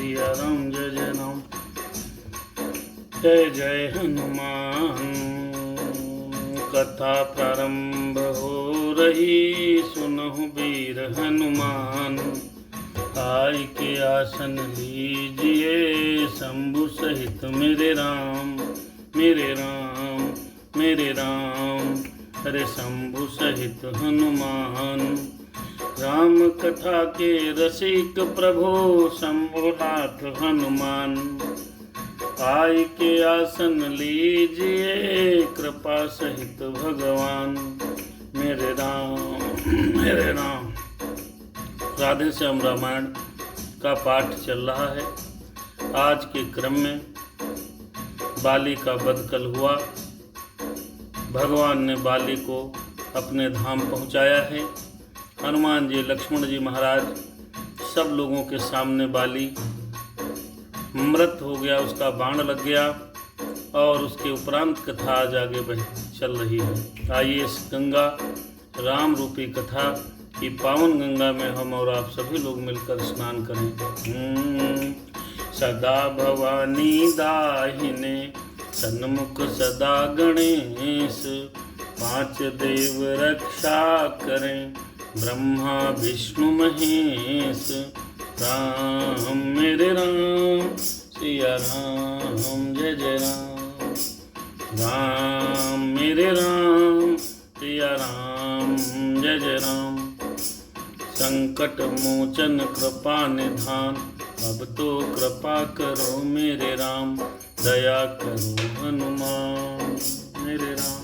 सिया राम जय जय राम। जय जय हनुमान। कथा प्रारंभ हो रही, सुनहु वीर हनुमान। आय के आसन लीजिए, शंभु सहित मेरे राम। मेरे राम मेरे राम, अरे शंभु सहित हनुमान। राम कथा के रसिक प्रभु, शंभुनाथ हनुमान। आय के आसन लीजिए, कृपा सहित भगवान। मेरे राम मेरे राम। राधे श्याम रामायण का पाठ चल रहा है। आज के क्रम में बाली का वध कल हुआ। भगवान ने बाली को अपने धाम पहुंचाया है। हनुमान जी, लक्ष्मण जी महाराज, सब लोगों के सामने बाली मृत हो गया, उसका बाण लग गया। और उसके उपरांत कथा आज आगे चल रही है। आइए इस गंगा राम रूपी कथा की पावन गंगा में हम और आप सभी लोग मिलकर स्नान करें। सदा भवानी दाहिने, सन्मुख सदा गणेश। पांच देव रक्षा करें, ब्रह्मा विष्णु महेश। राम मेरे राम, सिया राम जय जय राम। राम मेरे राम, सिया राम जय जय राम। संकट मोचन कृपा निधान, अब तो कृपा करो मेरे राम। दया करो हनुमान मेरे राम।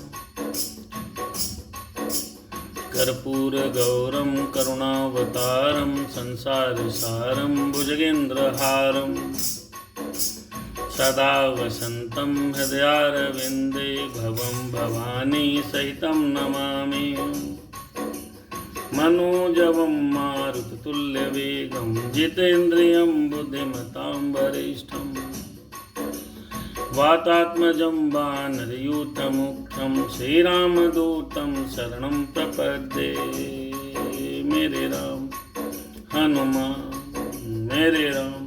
कर्पूर गौरम करुणावतारम, संसार सारम भुजगेन्द्रहारम। सदा वसंतम हृदयारविंदे, भवं भवानी सहितं नमामि। मनोजवं मारुततुल्यवेगं, जितेन्द्रियं बुद्धिमतां वरिष्ठं। वातात्मजं वानरयूथमुख्यं, श्रीरामदूतं शरणं प्रपद्ये। मेरे राम हनुमान मेरे राम।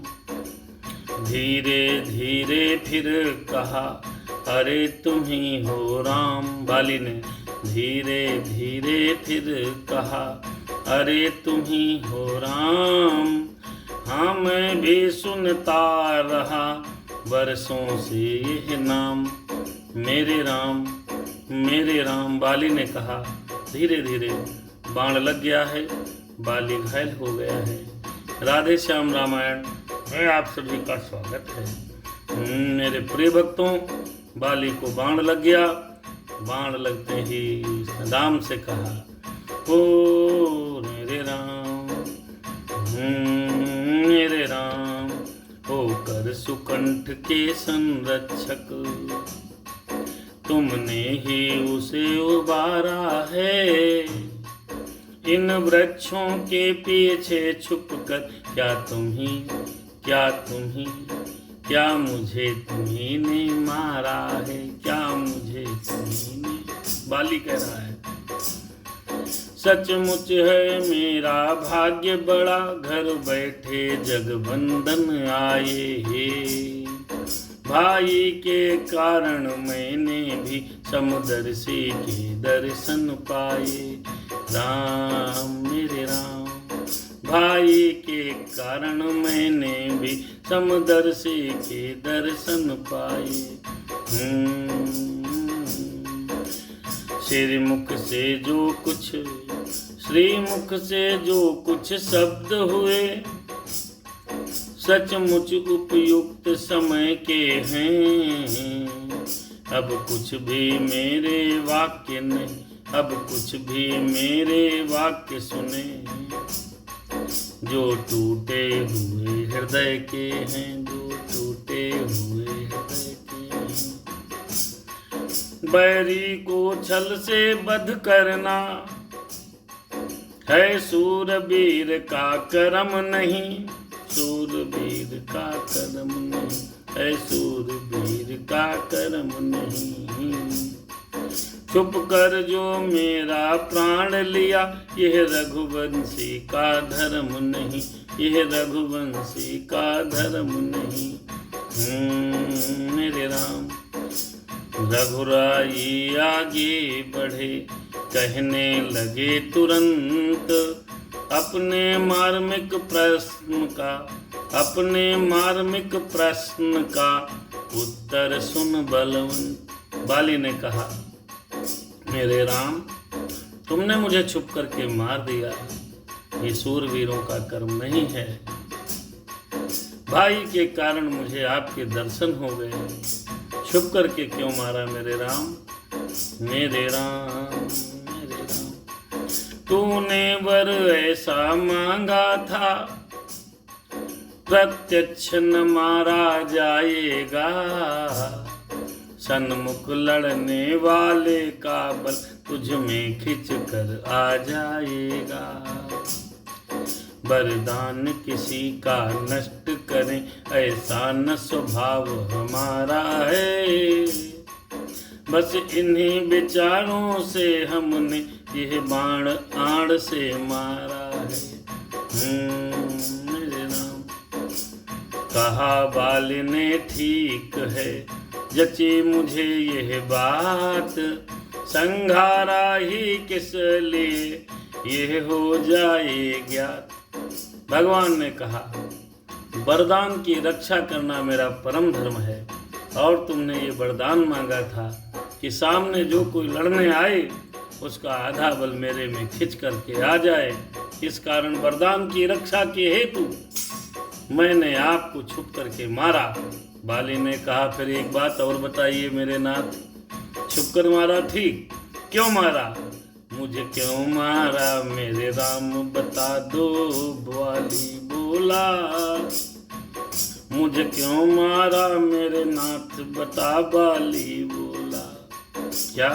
धीरे धीरे फिर कहा, अरे तुम ही हो राम। बाली ने धीरे धीरे फिर कहा, अरे तुम ही हो राम। हाँ मैं भी सुनता रहा, बरसों से यह नाम। मेरे राम मेरे राम। बाली ने कहा, धीरे धीरे बाण लग गया है, बाली घायल हो गया है। राधे श्याम रामायण में आप सभी का स्वागत है। मेरे प्रिय भक्तों, बाली को बाण लग गया। बाण लगते ही राम से कहा, ओ मेरे राम मेरे राम। होकर सुकंठ के संरक्षक, तुमने ही उसे उबारा है। इन वृक्षों के पीछे छुपकर, क्या तुम ही क्या मुझे तुम्ही ने मारा है। क्या मुझे तुम्ही ने। बाली कह रहा है, सचमुच है मेरा भाग्य बड़ा, घर बैठे जगबंधन आए हे। भाई के कारण मैंने भी समदर्शी के दर्शन पाए। राम मेरे राम। भाई के कारण मैंने भी समदर्शी के दर्शन पाए। श्रीमुख से जो कुछ शब्द हुए, सचमुच उपयुक्त समय के हैं। अब कुछ भी मेरे वाक्य नहीं, अब कुछ भी मेरे वाक्य सुने। जो टूटे हुए हृदय के हैं, जो टूटे हुए हृदय के हैं। बैरी को छल से वध करना है सूरवीर का कर्म नहीं। सूरवीर का कर्म नहीं है, सूरवीर का कर्म नहीं। छुप कर जो मेरा प्राण लिया, यह रघुवंशी का धर्म नहीं, यह रघुवंशी का धर्म नहीं। मेरे राम। रघुराई आगे बढ़े, कहने लगे तुरंत अपने मार्मिक प्रश्न का उत्तर सुन बलवंत। बाली ने कहा, मेरे राम, तुमने मुझे छुप करके मार दिया, ये सूरवीरों का कर्म नहीं है। भाई के कारण मुझे आपके दर्शन हो गए, छुप करके क्यों मारा मेरे राम? मेरे राम, मेरे राम। तूने वर ऐसा मांगा था, प्रत्यक्ष न मारा जाएगा, सन्मुख लड़ने वाले का बल तुझ में खिंच कर आ जाएगा। वरदान किसी का नष्ट करें, ऐसा न स्वभाव हमारा है। बस इन्हीं विचारों से हमने यह बाण आड़ से मारा है। मेरे राम। कहा बाली ने, ठीक है, जची मुझे यह बात, संघारा ही किस लिए यह हो जाए ज्ञात। भगवान ने कहा, वरदान की रक्षा करना मेरा परम धर्म है, और तुमने ये वरदान मांगा था कि सामने जो कोई लड़ने आए उसका आधा बल मेरे में खिंच करके आ जाए। इस कारण वरदान की रक्षा के हेतु मैंने आपको छुप करके मारा। बाली ने कहा, फिर एक बात और बताइए मेरे नाथ, छुप कर मारा ठीक, क्यों मारा? मुझे क्यों मारा मेरे राम बता दो। बाली बोला, मुझे क्यों मारा मेरे नाथ बता। बाली बोला, क्या?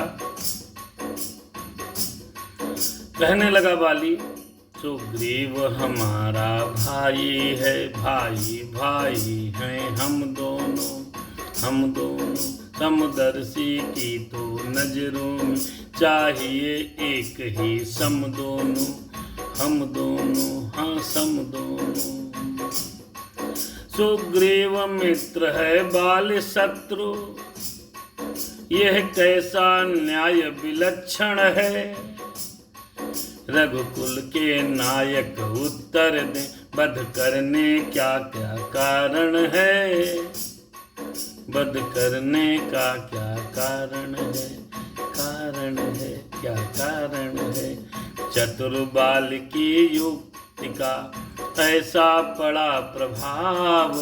कहने लगा बाली, सुग्रीव हमारा भाई है, भाई भाई हैं हम दोनों, हम दोनों। समदर्शी की तो नजरों में चाहिए एक ही सम दोनों, हम दोनों, हाँ सम दोनों। सुग्रीव मित्र है बाल शत्रु, यह कैसा न्याय विलक्षण है। रघुकुल के नायक उत्तर दे, वध करने क्या क्या कारण है। वध करने का क्या कारण है, कारण है, क्या कारण है। चतुर बाल की युक्ति का ऐसा पड़ा प्रभाव,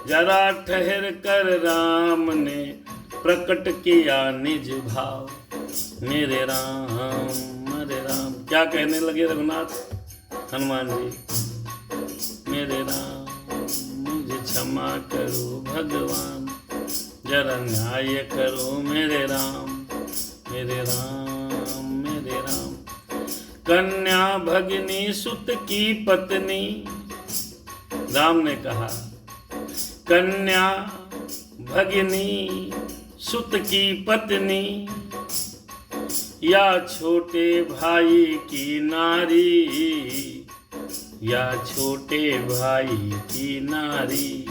जरा ठहर कर राम ने प्रकट किया निज भाव। मेरे राम, मेरे राम। क्या कहने लगे रघुनाथ हनुमान जी? मेरे राम, मुझे क्षमा करो भगवान, जरा न्याय करो मेरे राम, मेरे राम, मेरे राम। कन्या भगिनी सुत की पत्नी, राम ने कहा, कन्या भगिनी सुत की पत्नी, या छोटे भाई की नारी, या छोटे भाई की नारी।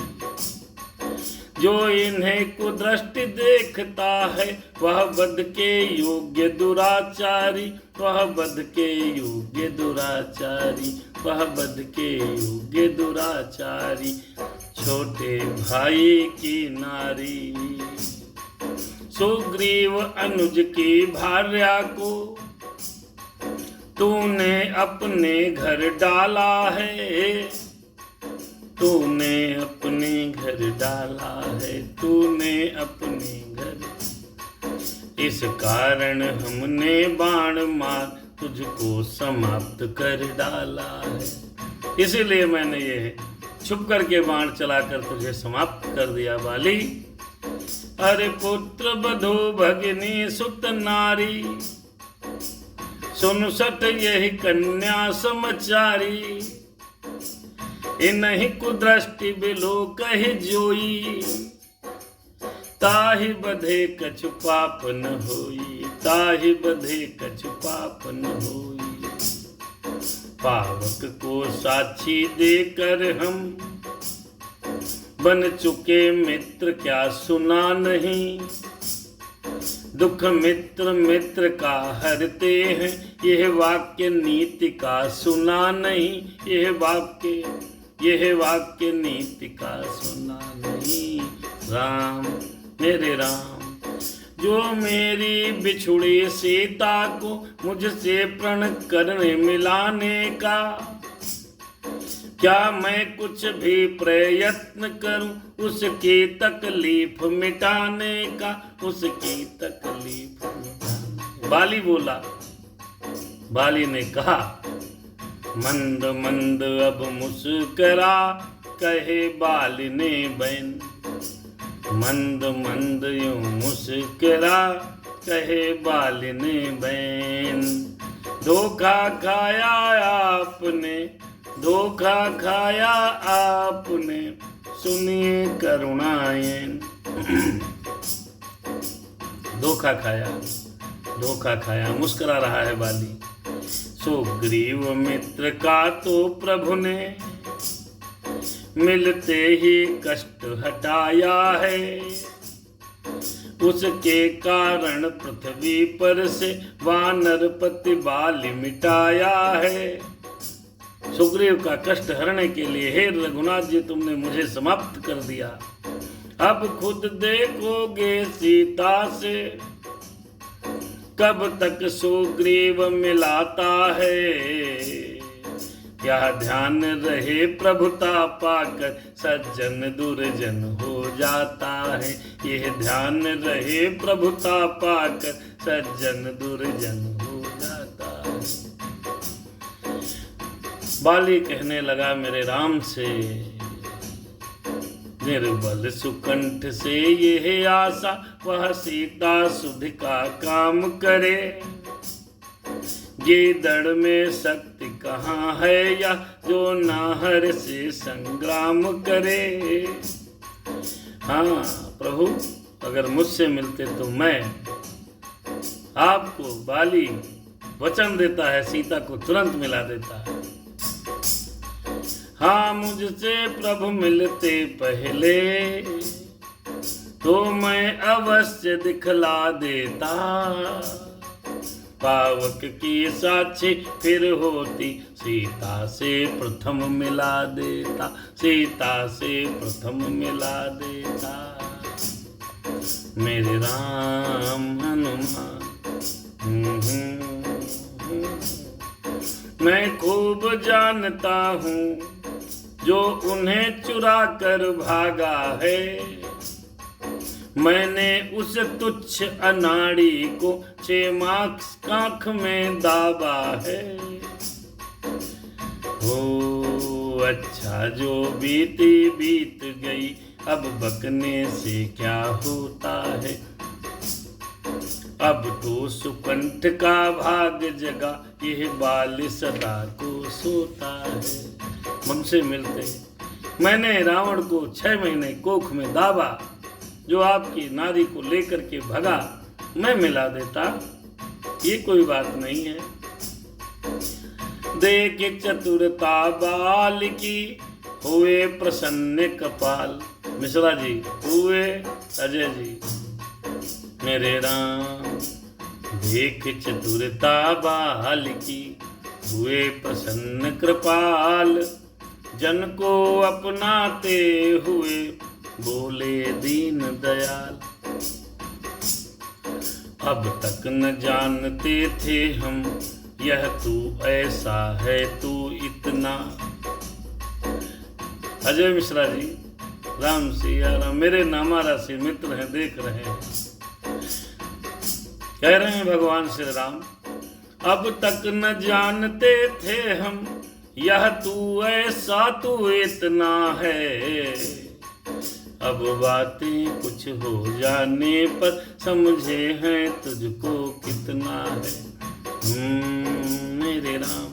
जो इन्हें कुदृष्टि देखता है, वह वध के योग्य दुराचारी, वह वध के योग्य दुराचारी, वह वध के योग्य दुराचारी। छोटे भाई की नारी। सुग्रीव अनुज की भार्या को तूने अपने घर डाला है, तूने अपने घर डाला है, तूने अपने घर। इस कारण हमने बाण मार तुझको समाप्त कर डाला है। इसीलिए मैंने ये छुप करके बाण चलाकर तुझे समाप्त कर दिया बाली। अरे पुत्र बधू भगिनी सुत नारी, सुन सत यही कन्या समाचारी। इन्हीं कुदृष्टि बिलो कहि जोई, ताहि बधे कछु पाप न होई, ताहि बधे कछु पाप न होई। पावक को साक्षी देकर हम बन चुके मित्र, क्या सुना नहीं। दुख मित्र मित्र का हरते हैं, यह वाक्य नीति का सुना नहीं। यह वाक्य नीति का सुना नहीं। राम मेरे राम, जो मेरी बिछुड़ी सीता को मुझसे प्रण करने मिलाने का, क्या मैं कुछ भी प्रयत्न करूं उसकी तकलीफ मिटाने का, उसकी तकलीफ मिटाने। बाली बोला, बाली ने कहा, मंद मंद अब मुस्करा कहे बाली ने बैन। मंद मंद यूं मुस्करा कहे बाली ने बैन। धोखा खाया आपने, धोखा खाया आपने, सुनिए करुणाएं। धोखा खाया मुस्कुरा रहा है बाली। सुग्रीव मित्र का तो प्रभु ने मिलते ही कष्ट हटाया है। उसके कारण पृथ्वी पर से वानरपति बाली मिटाया है। सुग्रीव का कष्ट हरने के लिए हे रघुनाथ जी तुमने मुझे समाप्त कर दिया। अब खुद देखोगे सीता से कब तक सुग्रीव मिलाता है। क्या ध्यान रहे प्रभुता पाकर सज्जन दुर्जन हो जाता है। यह ध्यान रहे प्रभुता पाकर सज्जन दुर्जन हो जाता है। बाली कहने लगा मेरे राम से, निर्बल सुकंठ से यह आशा वह सीता सुध का काम करे। गीदड़ में शक्ति कहाँ है या जो नाहर से संग्राम करे। हाँ प्रभु, अगर मुझसे मिलते तो मैं आपको, बाली वचन देता है, सीता को तुरंत मिला देता है। हाँ मुझसे प्रभु मिलते पहले तो मैं अवश्य दिखला देता। पावक की साक्षी फिर होती सीता से प्रथम मिला देता, सीता से प्रथम मिला देता। मेरे राम हनुमान, मैं खूब जानता हूँ जो उन्हें चुरा कर भागा है। मैंने उस तुच्छ अनाड़ी को 6 मार्क्स कांख में दाबा है। ओ अच्छा जो बीती बीत गई, अब बकने से क्या होता है। अब तो सुकंठ का भाग जगा, यह बाल सदा को सोता है। मुझसे मिलते मैंने रावण को 6 महीने कोख में दाबा, जो आपकी नारी को लेकर के भगा, मैं मिला देता, ये कोई बात नहीं है। देख चतुरता बाल की, हुए प्रसन्न कपाल। मिश्रा जी हुए, अजय जी मेरे राम। देख चतुरता बाल की, हुए प्रसन्न कृपाल। जन को अपनाते हुए बोले दीन दयाल। अब तक न जानते थे हम, यह तू ऐसा है तू इतना। अजय मिश्रा जी, राम सिया राम, मेरे नामा राशि मित्र हैं, देख रहे हैं, कह रहे हैं भगवान श्री राम। अब तक न जानते थे हम, यह तू ऐसा तू इतना है। अब बातें कुछ हो जाने पर समझे हैं तुझको कितना है। मेरे राम,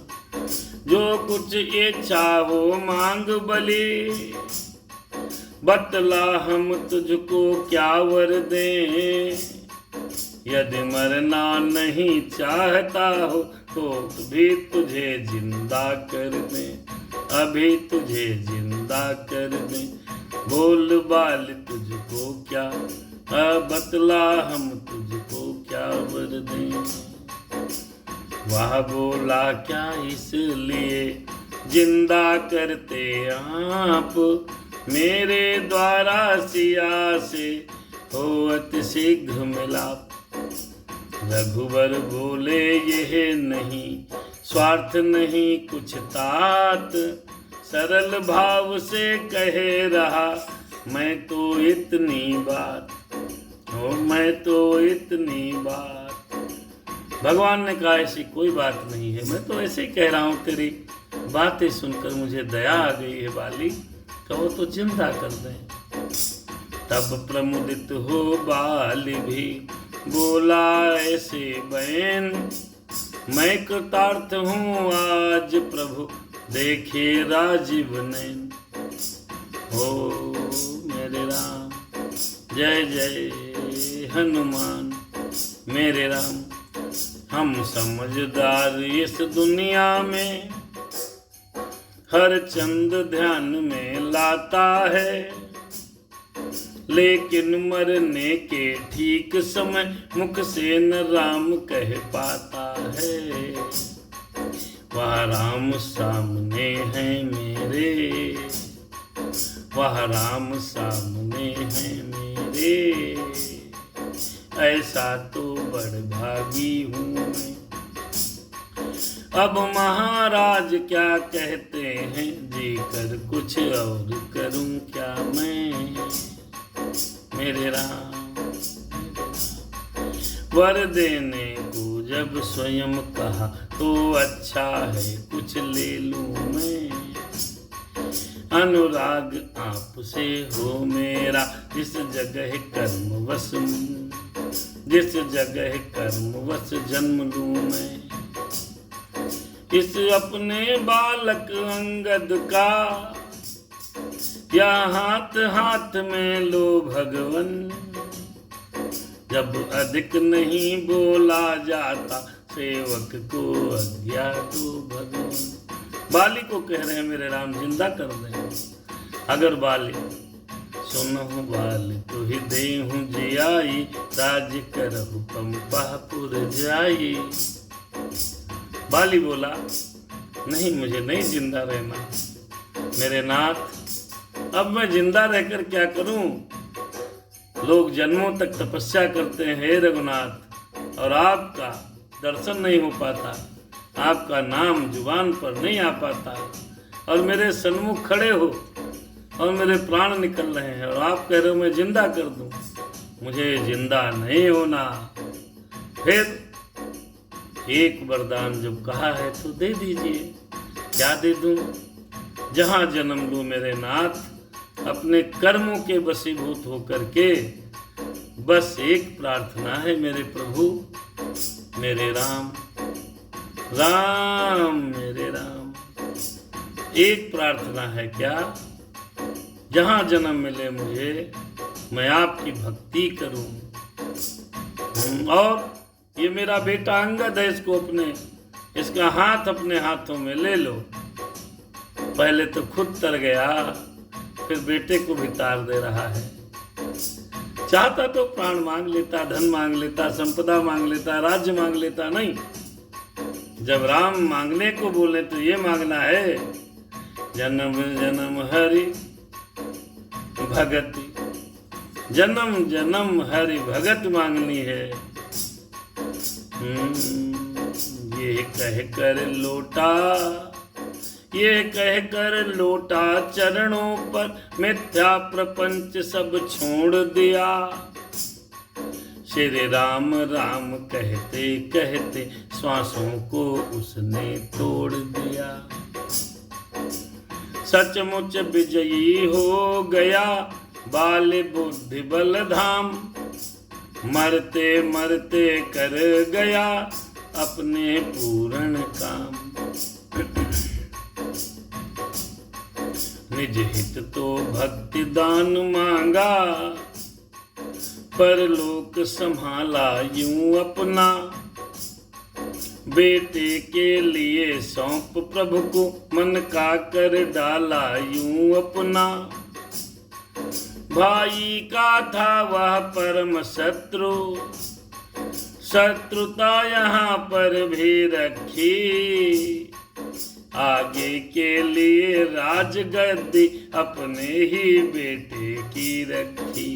जो कुछ इच्छा हो मांग बली, बतला हम तुझको क्या वर दें। यदि मरना नहीं चाहता हो तो भी तुझे जिंदा कर दे, अभी तुझे जिंदा कर दे। बोल बाल तुझको क्या बतला, हम तुझको क्या वर दें। वह बोला क्या इसलिए जिंदा करते आप, मेरे द्वारा सिया से हो अति शीघ्र मिलाप। रघुवर बोले यह नहीं स्वार्थ नहीं कुछ तात, सरल भाव से कहे रहा मैं तो इतनी बात, ओ मैं तो इतनी बात। भगवान ने कहा ऐसी कोई बात नहीं है, मैं तो ऐसे ही कह रहा हूँ, तेरी बातें सुनकर मुझे दया आ गई है बाली, कहो तो जिंदा कर दें। तब प्रमुदित हो बाली भी बोला ऐसे बैन, मैं कृतार्थ हूँ आज प्रभु देखे राजीव नैन। हो मेरे राम जय जय हनुमान मेरे राम। हम समझदार इस दुनिया में हर चंद ध्यान में लाता है, लेकिन मरने के ठीक समय मुख से न राम कह पाता है। वह राम सामने है मेरे, वह राम सामने है मेरे, ऐसा तो बड़भागी हूँ मैं। अब महाराज क्या कहते हैं, जी कर कुछ और करूं क्या मैं। मेरे राम वर देने को जब स्वयं कहा तो अच्छा है कुछ ले लूं मैं। अनुराग आपसे हो मेरा जिस जगह कर्मवश, जिस जगह कर्मवश जन्म लूं मैं। इस अपने बालक अंगद का या हाथ हाथ में लो भगवन, जब अधिक नहीं बोला जाता सेवक को आज्ञा दो भगवन। बाली को कह रहे हैं मेरे राम जिंदा कर दें। अगर बाली सुनहु बाली तो ही देहु जियाई, राज करहु पंपापुर जाई। बाली बोला नहीं मुझे नहीं जिंदा रहना मेरे नाथ, अब मैं जिंदा रहकर क्या करूं। लोग जन्मों तक तपस्या करते हैं हे रघुनाथ, और आपका दर्शन नहीं हो पाता, आपका नाम जुबान पर नहीं आ पाता, और मेरे सन्मुख खड़े हो और मेरे प्राण निकल रहे हैं और आप कह रहे हो मैं जिंदा कर दूं। मुझे जिंदा नहीं होना। फिर एक वरदान जब कहा है तो दे दीजिए। क्या दे दूं? जहां जन्म लूं मेरे नाथ, अपने कर्मों के वशीभूत होकर के बस एक प्रार्थना है मेरे प्रभु मेरे राम, राम मेरे राम। एक प्रार्थना है क्या? जहां जन्म मिले मुझे मैं आपकी भक्ति करूं। और ये मेरा बेटा अंगद है, इसको अपने इसका हाथ अपने हाथों में ले लो। पहले तो खुद तर गया, फिर बेटे को भी तार दे रहा है। चाहता तो प्राण मांग लेता, धन मांग लेता, संपदा मांग लेता, राज्य मांग लेता, नहीं। जब राम मांगने को बोले तो ये मांगना है जन्म जन्म हरि भगति, जन्म जन्म हरि भगत मांगनी है। ये कह कर लोटा, ये कह कर लोटा चरणों पर मिथ्या प्रपंच सब छोड़ दिया। श्री राम राम कहते कहते श्वासों को उसने तोड़ दिया। सचमुच विजयी हो गया बाल बुद्धि बल धाम, मरते मरते कर गया अपने पूर्ण काम। निज हित तो भक्ति दान मांगा, परलोक संभाला यूं अपना, बेटे के लिए सौंप प्रभु को, मन का कर डाला यूं अपना। भाई का था वह परम शत्रु, शत्रुता यहाँ पर भी रखी, आगे के लिए राजगद्दी अपने ही बेटे की रखी।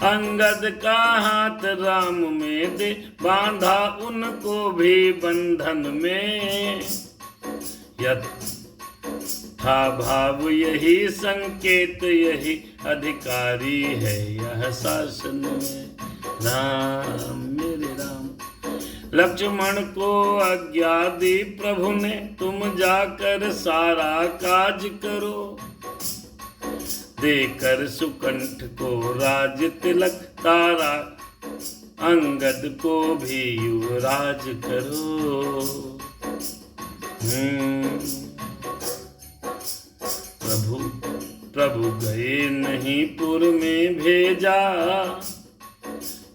अंगद का हाथ राम में दे, बांधा उनको भी बंधन में, था भाव यही संकेत, यही अधिकारी है यह शासन में। राम मेरे राम। लक्ष्मण को आज्ञा दी प्रभु ने, तुम जाकर सारा काज करो, देकर सुकंठ को राज तिलक, तारा अंगद को भी युवराज करो। प्रभु गए नहीं पुर में भेजा,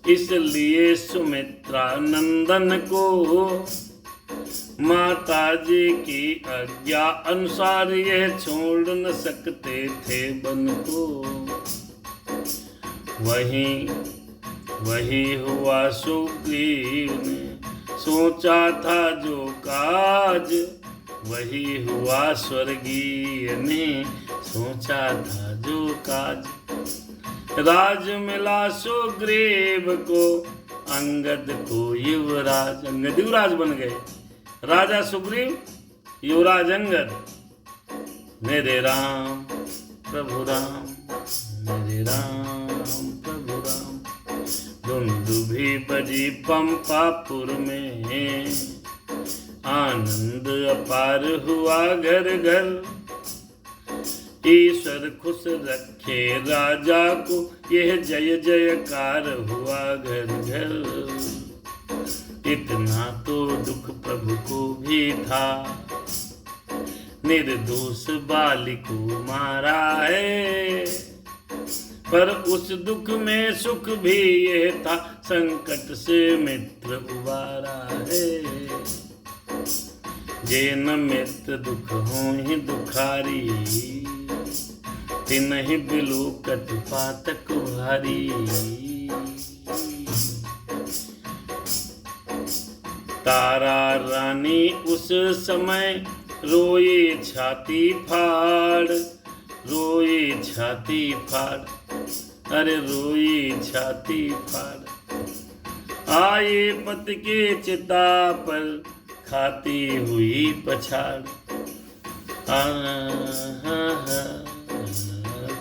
इसलिए सुमित्रा नंदन को, माता जी की आज्ञा अनुसार यह छोड़ न सकते थे बन को। वही हुआ सुग्रीव ने सोचा था जो काज, वही हुआ स्वर्गीय ने सोचा था जो काज। राज मिला सुग्रीव को, अंगद को युवराज, अंगद युवराज बन गए। राजा सुग्रीव, युवराज अंगद। मेरे राम प्रभु राम, मेरे राम प्रभु राम। दुंदुभी बजी पंपापुर में, आनंद अपार हुआ घर घर। ईश्वर खुश रखे राजा को, यह जय जयकार हुआ घर घर। इतना तो दुख प्रभु को भी था, निर्दोष बाली को मारा है। पर उस दुख में सुख भी यह था, संकट से मित्र उबारा है। जे न मित्र दुख हो ही दुखारी, तिनहि बिलोकत पातक भारी। तारा रानी उस समय रोए छाती फाड़, रोए छाती फाड़, अरे रोए छाती फाड़। आए पति के चिता पर खाती हुई पछाड़,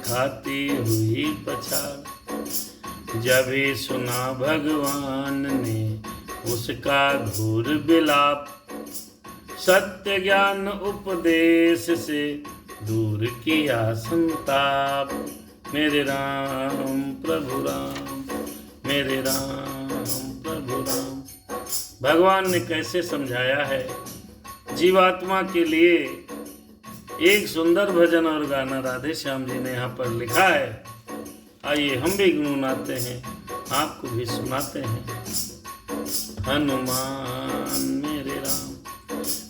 खाती हुई पछाड़। जब ही सुना भगवान ने उसका घोर विलाप, सत्य ज्ञान उपदेश से दूर किया संताप। मेरे राम प्रभु राम, मेरे राम प्रभु राम। भगवान ने कैसे समझाया है जीवात्मा के लिए। एक सुंदर भजन और गाना राधे श्याम जी ने यहाँ पर लिखा है। आइए हम भी गुनगुनाते हैं, आपको भी सुनाते हैं। हनुमान मेरे राम,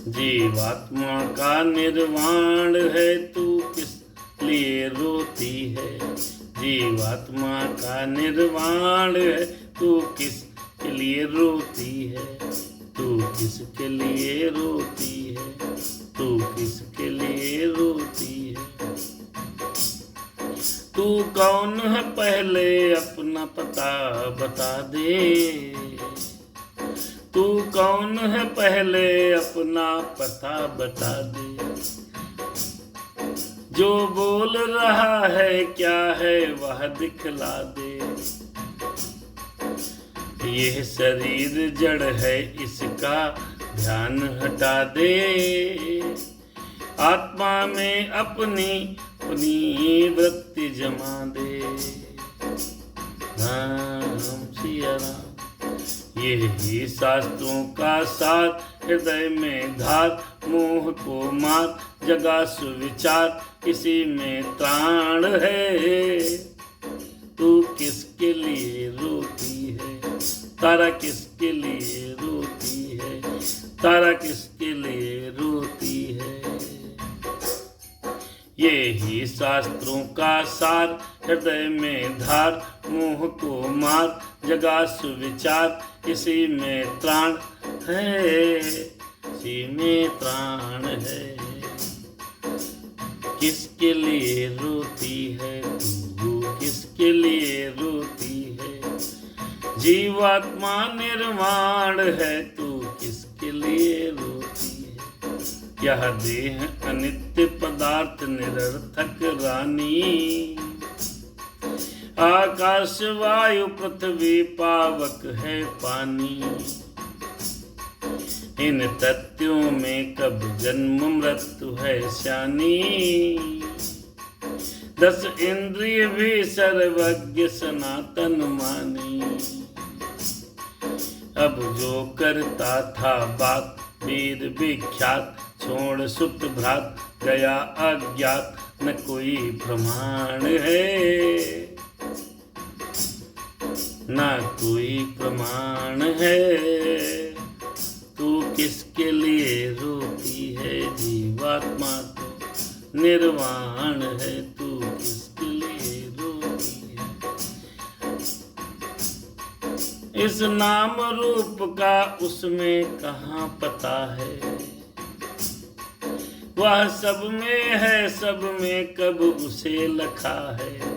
जीवात्मा का निर्वाण है, तू किस लिए रोती है। जीवात्मा का निर्वाण है, तू किस के लिए रोती है। तू किसके लिए रोती है, तू किसके लिए रोती है। तू कौन है पहले अपना पता बता दे। तू कौन है पहले अपना पता बता दे। जो बोल रहा है क्या है वह दिखला दे। यह शरीर जड़ है इसका ध्यान हटा दे। आत्मा में अपनी वृत्ति जमा दे। राम सिया राम, यही शास्त्रों का साथ हृदय में धार, मोह को मार, जगा सुविचार, इसी में त्राण है। तू किसके लिए रोती है, तारा किसके लिए रोती है, तारा किसके लिए रोती है। ये ही शास्त्रों का सार, हृदय में धार, मोह को मार, जगा सुविचार, इसी में त्राण है, इसी में त्राण है। किसके लिए रोती है तू, किसके लिए रोती है। जीवात्मा निर्वाण है, तू किसके लिए रोती है। यह देह अनित्य पदार्थ निरर्थक रानी, आकाश वायु पृथ्वी पावक है पानी। इन तत्वों में कब जन्म मृत्यु है शानी, 10 इंद्रिय भी सर्वज्ञ सनातन मानी। अब जो करता था बात वीर विख्यात, छोड़ सुत भ्रात गया अज्ञात, न कोई प्रमाण है, न कोई प्रमाण है। तू किसके लिए रोती है, जीवात्मा तो निर्वाण है, तू किसके लिए रोती है। इस नाम रूप का उसमें कहाँ पता है, वह सब में है, सब में कब उसे लखा है।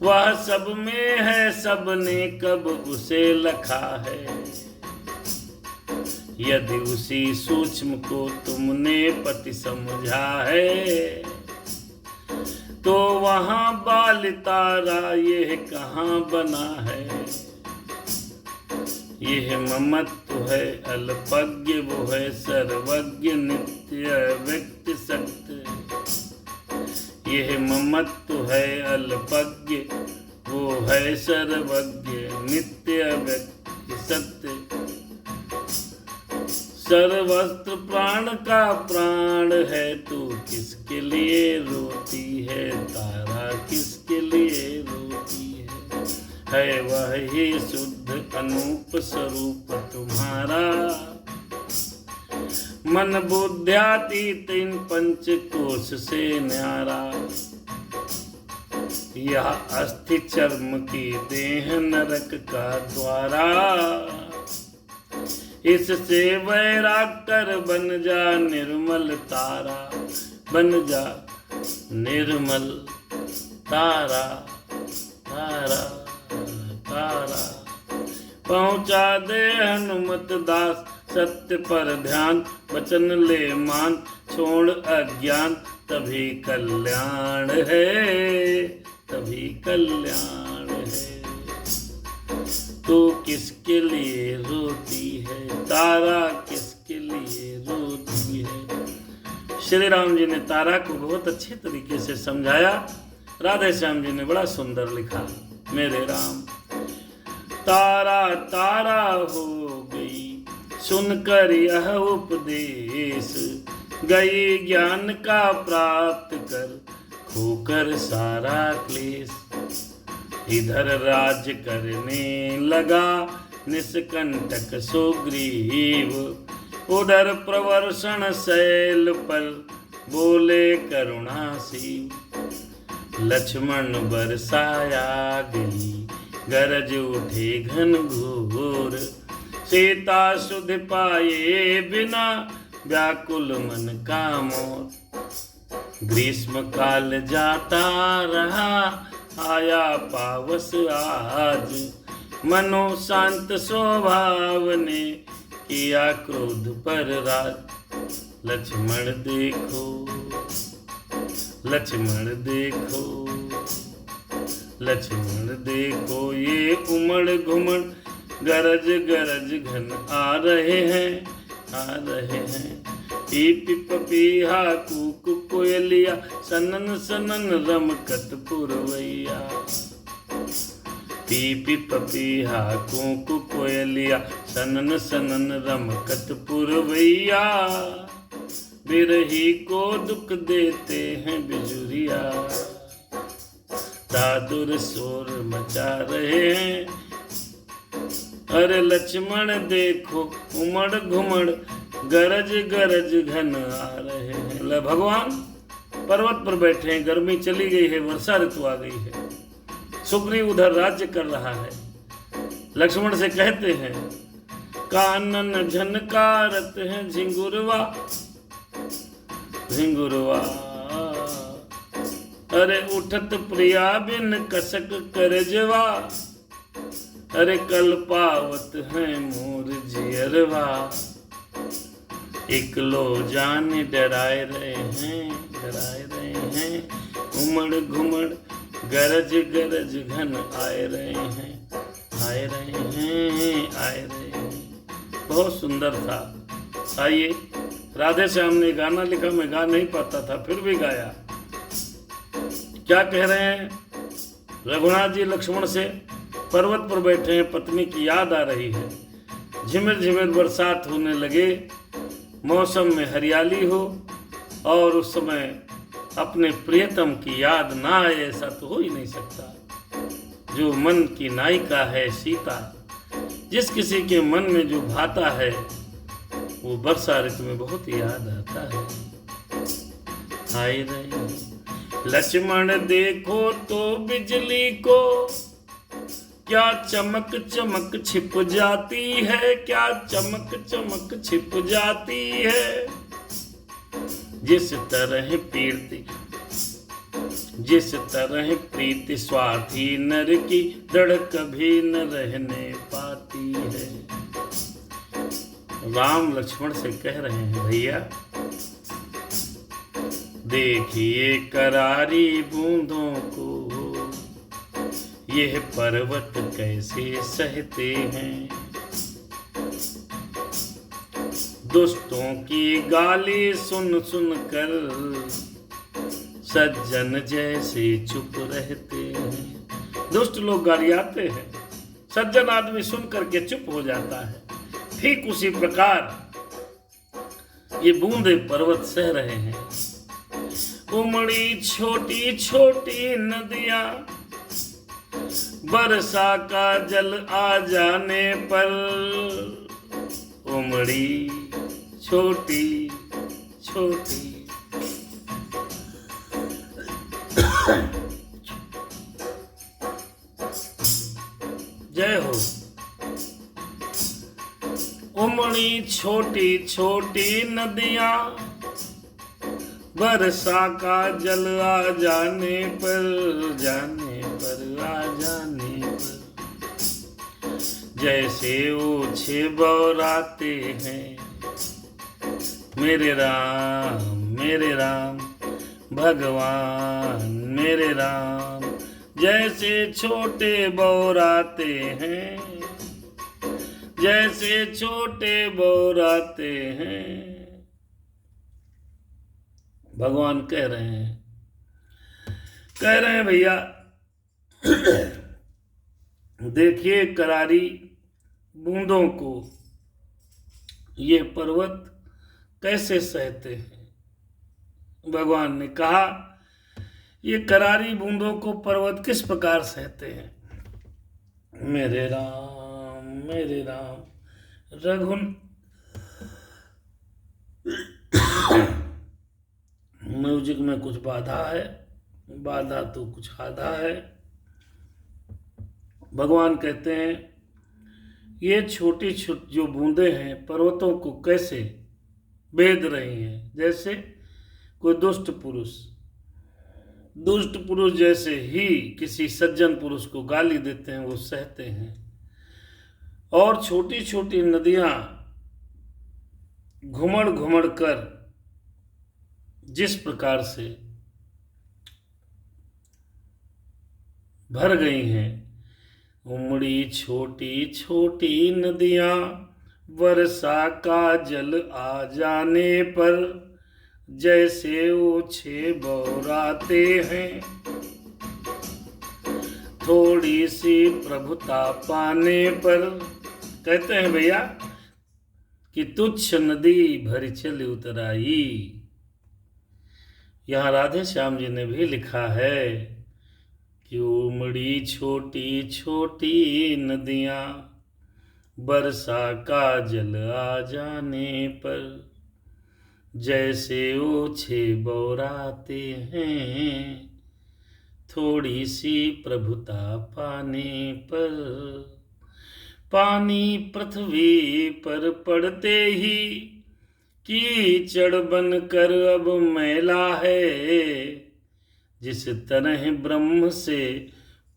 वह सब में है, सब ने कब उसे लखा है। यदि उसी सूक्ष्म को तुमने पति समझा है, तो वहाँ बाल तारा यह कहाँ बना है। यह ममत्व है अल्पज्ञ, वो है सर्वज्ञ नित्य व्यक्ति सत्य। यह ममत्व है अल्पज्ञ, वो है सर्वज्ञ नित्य व्यक्ति सत्य। सर्वस्त्र प्राण का प्राण है, तू किसके लिए रोती है, तारा किसके लिए रोती है वह ही शुद्ध अनूप स्वरूप तुम्हारा। मन बुद्ध्यातीत इन पंच कोश से न्यारा। यह अस्थि चर्म की देह नरक का द्वारा, इससे वैराग कर बन जा निर्मल तारा, बन जा निर्मल तारा, तारा तारा। पहुँचा दे हनुमत दास सत्य पर ध्यान, वचन ले मान छोड़ अज्ञान, तभी कल्याण है, तभी कल्याण है। तू किसके लिए रोती है, तारा किसके लिए रोती है। श्री राम जी ने तारा को बहुत अच्छे तरीके से समझाया। राधे श्याम जी ने बड़ा सुंदर लिखा। मेरे राम तारा तारा हो गई, सुनकर यह उपदेश, गई ज्ञान का प्राप्त कर, खोकर सारा क्लेश। इधर राज करने लगा निष्कंटक सुग्रीव, उधर प्रवर्षण शैल पर बोले करुणासीव। लक्ष्मण बरसाया गई गरज उठे घन घोर, सीता सुध पाए बिना व्याकुल मन का मोर। ग्रीष्म काल जाता रहा आया पावस आज, मनो शांत स्वभाव ने किया क्रोध पर राज। लक्ष्मण देखो, लक्ष्मण देखो, लक्ष्मण देखो, ये उमड़ घुमड़ गरज गरज घन आ रहे हैं, आ रहे हैं। पीपी पपीहा कूक कोयलिया, सनन सनन रमकत पुरवैया। पीपी पपीहा कूक कोयलिया, सनन सनन रमकत पुरवैया, बिरही को दुख देते हैं बिजुरिया। दादुर शोर मचा रहे हैं, अरे लक्ष्मण देखो उमड़ घुमड़, गरज गरज घन आ रहे हैं। ले भगवान पर्वत पर बैठे हैं, गर्मी चली गई है, वर्षा ऋतु आ गई है। सुग्रीव उधर राज्य कर रहा है। लक्ष्मण से कहते हैं, कानन झनकारत है झिंगुरवा, झिंगुरवा। अरे उठत प्रिया बिन कसक करजवा, अरे कल पावत है मोर जियरवा। इकलो जान डराए रहे हैं, डराए रहे हैं, उमड़ घुमड़ गरज गरज घन आए रहे हैं, आए रहे हैं, आए रहे हैं। बहुत सुंदर था। आइए, राधे श्याम ने गाना लिखा, मैं गा नहीं पाता था, फिर भी गाया। क्या कह रहे हैं रघुनाथ जी लक्ष्मण से? पर्वत पर बैठे हैं, पत्नी की याद आ रही है, झिमिर झिमिर बरसात होने लगे, मौसम में हरियाली हो और उस समय अपने प्रियतम की याद ना आए, ऐसा तो हो ही नहीं सकता। जो मन की नायिका है सीता, जिस किसी के मन में जो भाता है वो वर्षा ऋतु में बहुत याद आता है। हाय रे लक्ष्मण देखो तो बिजली को, क्या चमक चमक छिप जाती है, क्या चमक चमक छिप जाती है। जिस तरह प्रीति, जिस तरह प्रीति स्वार्थी नर की, दृढ़ कभी न रहने पाती है। राम लक्ष्मण से कह रहे हैं, भैया देखिए करारी बूंदों को, यह पर्वत कैसे सहते हैं। दुष्टों की गाली सुन सुन कर, सज्जन जैसे चुप रहते हैं। दुष्ट लोग गालियाते हैं, सज्जन आदमी सुन करके चुप हो जाता है। ठीक उसी प्रकार ये बूंदे पर्वत सह रहे हैं। उमड़ी छोटी छोटी नदियां, वर्षा का जल आ जाने पर, उमड़ी छोटी छोटी। जय हो। उमड़ी छोटी छोटी नदियां, वर्षा का जल आ जाने पर, जाने पर, आ जाने पर, जैसे ओछे बौराते हैं। मेरे राम भगवान मेरे राम, जैसे छोटे बौराते हैं, जैसे छोटे बौराते हैं। भगवान कह रहे हैं भैया देखिए करारी बूंदों को ये पर्वत कैसे सहते हैं। भगवान ने कहा ये करारी बूंदों को पर्वत किस प्रकार सहते हैं। मेरे राम रघुन म्यूजिक में कुछ बाधा है, बाधा तो कुछ आधा है। भगवान कहते हैं ये छोटी छोटी जो बूंदें हैं पर्वतों को कैसे भेद रही हैं। जैसे कोई दुष्ट पुरुष जैसे ही किसी सज्जन पुरुष को गाली देते हैं वो सहते हैं, और छोटी छोटी नदियां घुमड़ घुमड़ कर जिस प्रकार से भर गई हैं। उमड़ी छोटी छोटी नदियां, वर्षा का जल आ जाने पर, जैसे ओछे बौराते हैं। थोड़ी सी प्रभुता पाने पर, कहते हैं भैया कि तुच्छ नदी भरी चल उतराई। यहाँ राधे श्याम जी ने भी लिखा है कि उमड़ी छोटी छोटी नदियाँ बरसा का जल आ जाने पर जैसे ओछे बौराते हैं, थोड़ी सी प्रभुता पाने पर। पानी पृथ्वी पर पड़ते ही कीचड़ बनकर अब मैला है। जिस तरह ब्रह्म से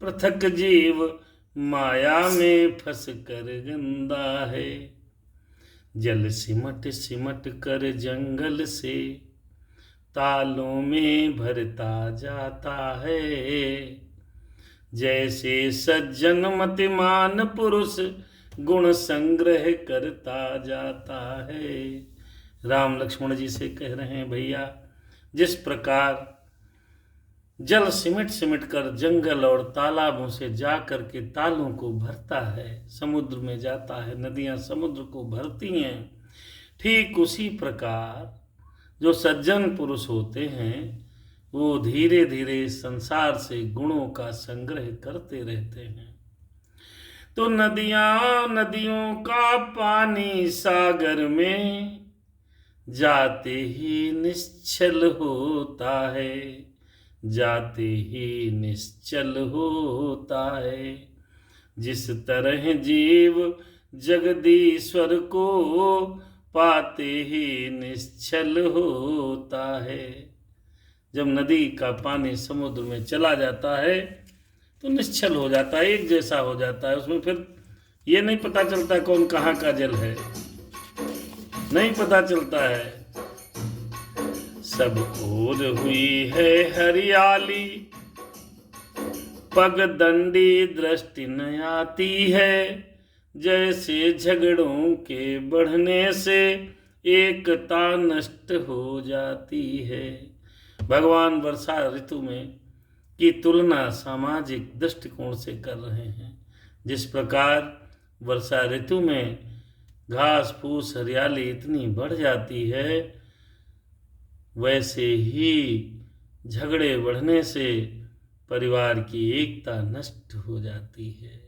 पृथक जीव माया में फंस कर गंदा है। जल सिमट सिमट कर जंगल से तालों में भरता जाता है। जैसे सज्जन मतिमान पुरुष गुण संग्रह करता जाता है। राम लक्ष्मण जी से कह रहे हैं भैया, जिस प्रकार जल सिमट सिमट कर जंगल और तालाबों से जा कर के तालों को भरता है, समुद्र में जाता है, नदियां समुद्र को भरती हैं, ठीक उसी प्रकार जो सज्जन पुरुष होते हैं वो धीरे धीरे संसार से गुणों का संग्रह करते रहते हैं। तो नदियां नदियों का पानी सागर में जाते ही निश्चल होता है, जाते ही निश्चल होता है। जिस तरह जीव जगदीश्वर को पाते ही निश्चल होता है। जब नदी का पानी समुद्र में चला जाता है तो निश्चल हो जाता है, एक जैसा हो जाता है। उसमें फिर ये नहीं पता चलता कौन कहाँ का जल है, नहीं पता चलता है। सब ओर हुई है हरियाली, पगडंडी दृष्टि न आती है। जैसे झगड़ों के बढ़ने से एकता नष्ट हो जाती है। भगवान वर्षा ऋतु में की तुलना सामाजिक दृष्टिकोण से कर रहे हैं। जिस प्रकार वर्षा ऋतु में घास फूस हरियाली इतनी बढ़ जाती है, वैसे ही झगड़े बढ़ने से परिवार की एकता नष्ट हो जाती है।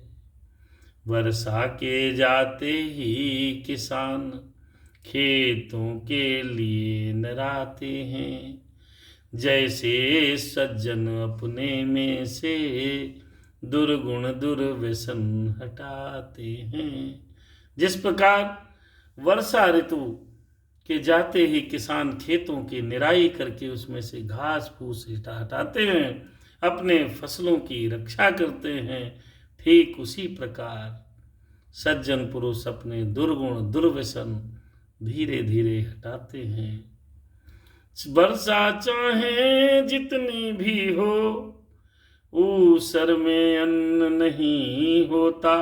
वर्षा के जाते ही किसान खेतों के लिए नराते हैं। जैसे सज्जन अपने में से दुर्गुण दुर्व्यसन हटाते हैं। जिस प्रकार वर्षा ऋतु के जाते ही किसान खेतों की निराई करके उसमें से घास फूस हटाते हैं, अपने फसलों की रक्षा करते हैं, ठीक उसी प्रकार सज्जन पुरुष अपने दुर्गुण दुर्व्यसन धीरे धीरे हटाते हैं। वर्षा चाहे जितनी भी हो, ऊसर में अन्न नहीं होता।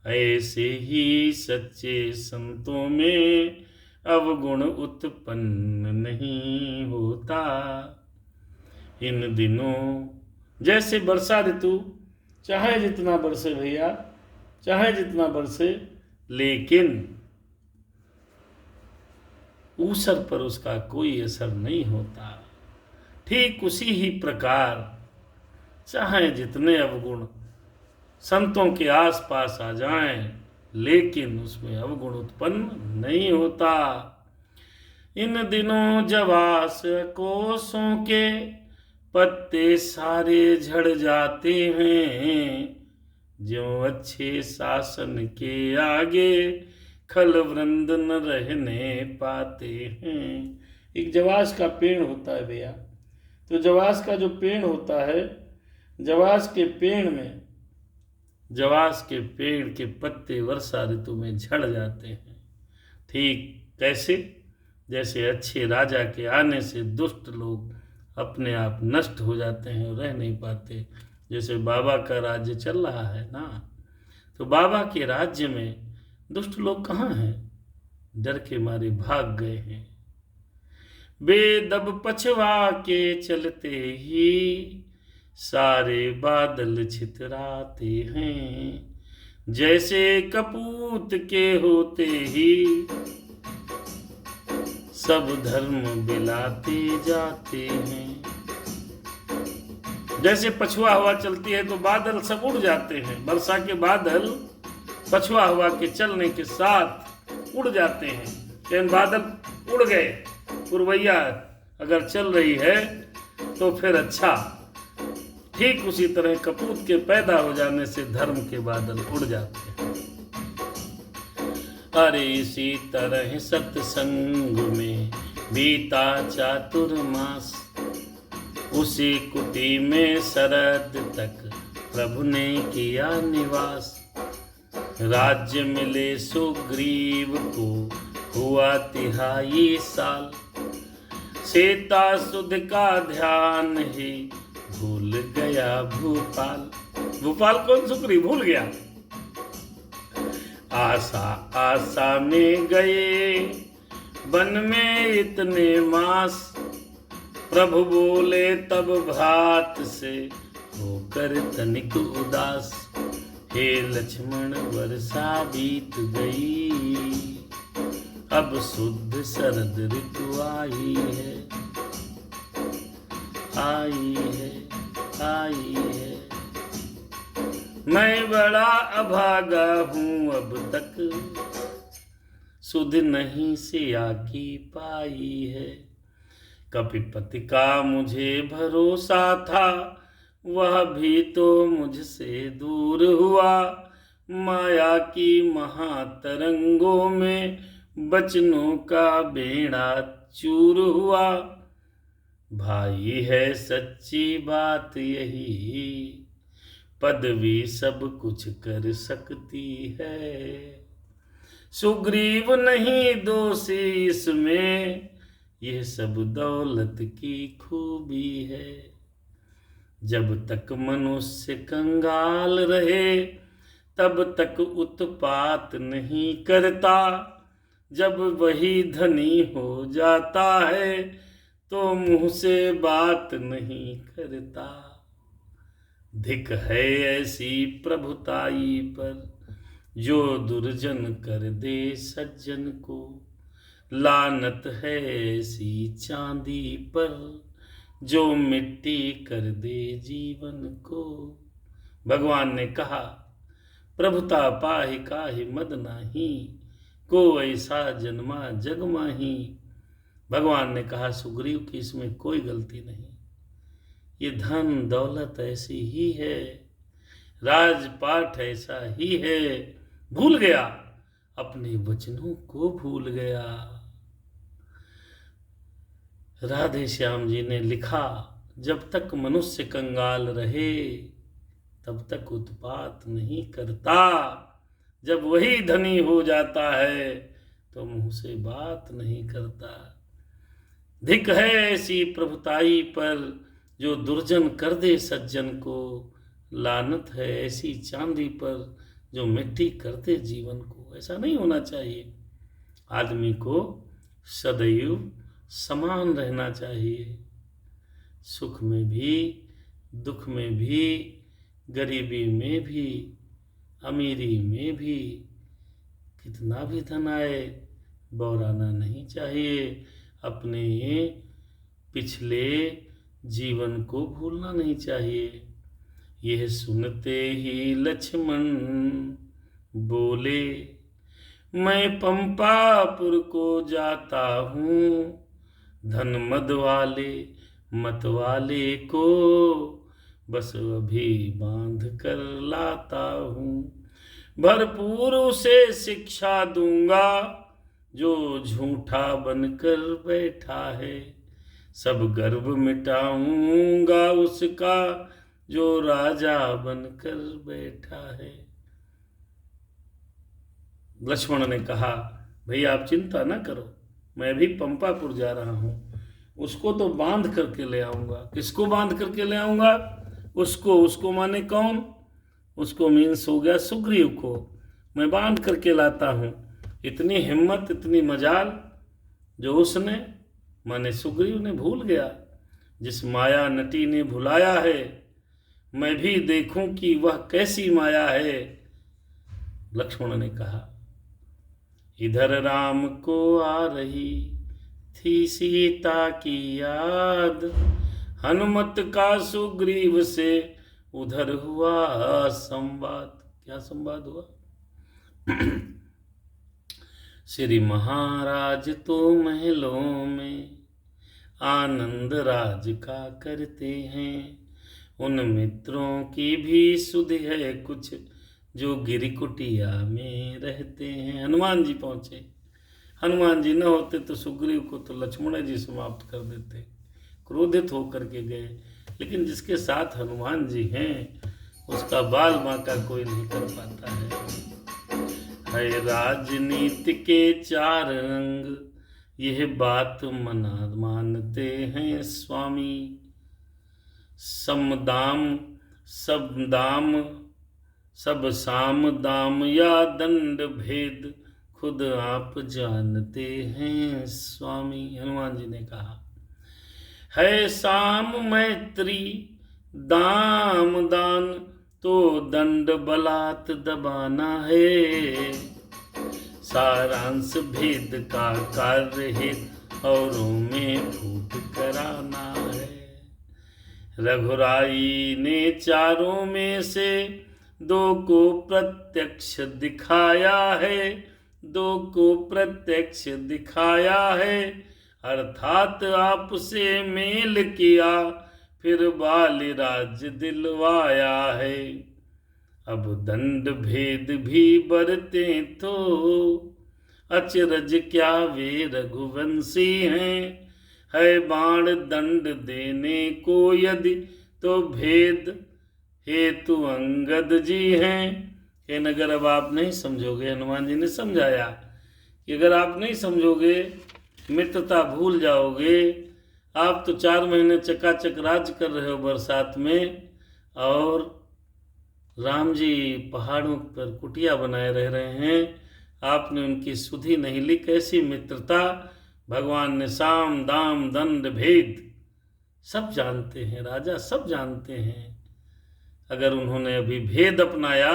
ऐसे ही सच्चे संतों में अवगुण उत्पन्न नहीं होता। इन दिनों जैसे वर्षा ऋतु चाहे जितना बरसे भैया, चाहे जितना बरसे, लेकिन ऊसर पर उसका कोई असर नहीं होता। ठीक उसी ही प्रकार चाहे जितने अवगुण संतों के आसपास आ जाएं, लेकिन उसमें अवगुण उत्पन्न नहीं होता। इन दिनों जवास कोसों के पत्ते सारे झड़ जाते हैं। ज्यों अच्छे शासन के आगे खल वृंद न रहने पाते हैं। एक जवास का पेड़ होता है भैया, तो जवास का जो पेड़ होता है, जवास के पेड़ में जवास के पेड़ के पत्ते वर्षा ऋतु में झड़ जाते हैं। ठीक कैसे? जैसे अच्छे राजा के आने से दुष्ट लोग अपने आप नष्ट हो जाते हैं और रह नहीं पाते। जैसे बाबा का राज्य चल रहा है ना, तो बाबा के राज्य में दुष्ट लोग कहाँ हैं? डर के मारे भाग गए हैं। बेदब पछवा के चलते ही सारे बादल छितराते हैं। जैसे कपूत के होते ही सब धर्म बिलाते जाते हैं। जैसे पछुआ हवा चलती है तो बादल सब उड़ जाते हैं, वर्षा के बादल पछुआ हवा के चलने के साथ उड़ जाते हैं। लेकिन बादल उड़ गए, पुरवैया अगर चल रही है तो फिर अच्छा। ठीक उसी तरह कपूत के पैदा हो जाने से धर्म के बादल उड़ जाते हैं। अरे इसी तरह सत्संग में बीता चातुर्मास, उसी कुटी में शरद तक प्रभु ने किया निवास। राज्य मिले सुग्रीव को हुआ 3 साल, सीता सुध का ध्यान ही भूल गया भूपाल। भूपाल कौन? सुग्रीव भूल गया। आशा आशा में गए वन में इतने मास, प्रभु बोले तब भ्रात से होकर तनिक उदास। हे लक्ष्मण वर्षा बीत गई, अब शुद्ध शरद ऋतु आई है, आई है, आई है। मैं बड़ा अभागा हूँ अब तक, सुध नहीं सिया की पाई है। कपिपति का मुझे भरोसा था, वह भी तो मुझसे दूर हुआ। माया की महातरंगों में बचनों का बेड़ा चूर हुआ। भाई है सच्ची बात यही, पदवी सब कुछ कर सकती है। सुग्रीव नहीं दोषी इसमें, यह सब दौलत की खूबी है। जब तक मनुष्य कंगाल रहे तब तक उत्पात नहीं करता, जब वही धनी हो जाता है तो मुंह से बात नहीं करता। धिक है ऐसी प्रभुताई पर, जो दुर्जन कर दे सज्जन को। लानत है ऐसी चांदी पर, जो मिट्टी कर दे जीवन को। भगवान ने कहा प्रभुता पाहि काहि मद नाही, को ऐसा जन्मा जग माही। भगवान ने कहा सुग्रीव की इसमें कोई गलती नहीं, ये धन दौलत ऐसी ही है, राजपाट ऐसा ही है। भूल गया, अपने वचनों को भूल गया। राधे श्याम जी ने लिखा, जब तक मनुष्य कंगाल रहे तब तक उत्पात नहीं करता, जब वही धनी हो जाता है तो मुंह से बात नहीं करता। धिक है ऐसी प्रभुताई पर, जो दुर्जन कर दे सज्जन को। लानत है ऐसी चांदी पर, जो मिट्टी कर दे जीवन को। ऐसा नहीं होना चाहिए। आदमी को सदैव समान रहना चाहिए, सुख में भी, दुख में भी, गरीबी में भी, अमीरी में भी। कितना भी धन आए बौराना नहीं चाहिए। अपने पिछले जीवन को भूलना नहीं चाहिए। यह सुनते ही लक्ष्मण बोले, मैं पंपापुर को जाता हूँ, धन मद वाले मत वाले को बस अभी बांध कर लाता हूँ। भरपूर उसे शिक्षा दूंगा, जो झूठा बनकर बैठा है। सब गर्व मिटाऊंगा उसका, जो राजा बनकर बैठा है। लक्ष्मण ने कहा भैया आप चिंता ना करो, मैं भी पंपापुर जा रहा हूँ, उसको तो बांध करके ले आऊंगा। किसको बांध करके ले आऊंगा? उसको माने कौन? उसको मीन्स हो गया सुग्रीव को मैं बांध करके लाता हूँ। इतनी हिम्मत, इतनी मजाल जो उसने माने सुग्रीव ने भूल गया। जिस माया नटी ने भुलाया है, मैं भी देखूं कि वह कैसी माया है। लक्ष्मण ने कहा, इधर राम को आ रही थी सीता की याद, हनुमत का सुग्रीव से उधर हुआ संवाद। क्या संवाद हुआ? श्री महाराज तो महलों में आनंद राज का करते हैं, उन मित्रों की भी सुधि है कुछ जो गिरी कुटिया में रहते हैं। हनुमान जी पहुंचे। हनुमान जी न होते तो सुग्रीव को तो लक्ष्मण जी समाप्त कर देते, क्रोधित होकर के गए। लेकिन जिसके साथ हनुमान जी हैं उसका बाल बांका कोई नहीं कर पाता है राजनीति के चार अंग, यह बात मना मानते हैं स्वामी, समदाम सब दाम सब साम दाम या दंड भेद खुद आप जानते हैं स्वामी। हनुमान जी ने कहा, है साम मैत्री दाम दान तो दंड बलात् दबाना है, सारांश भेद का कार्य हित औरों में फूट कराना है। रघुराई ने चारों में से दो को प्रत्यक्ष दिखाया है, दो को प्रत्यक्ष दिखाया है, अर्थात आपसे मेल किया फिर बाली राज्य दिलवाया है। अब दंड भेद भी बरते तो अचरज क्या वे रघुवंशी हैं, है बाण दंड देने को यदि तो भेद हेतु अंगद जी हैं। लेकिन अगर अब आप नहीं समझोगे, हनुमान जी ने समझाया कि अगर आप नहीं समझोगे, मित्रता भूल जाओगे, आप तो 4 महीने चकाचक राज कर रहे हो बरसात में, और राम जी पहाड़ों पर कुटिया बनाए रह रहे हैं, आपने उनकी सुधि नहीं ली। कैसी मित्रता! भगवान ने साम दाम दंड भेद सब जानते हैं, राजा सब जानते हैं। अगर उन्होंने अभी भेद अपनाया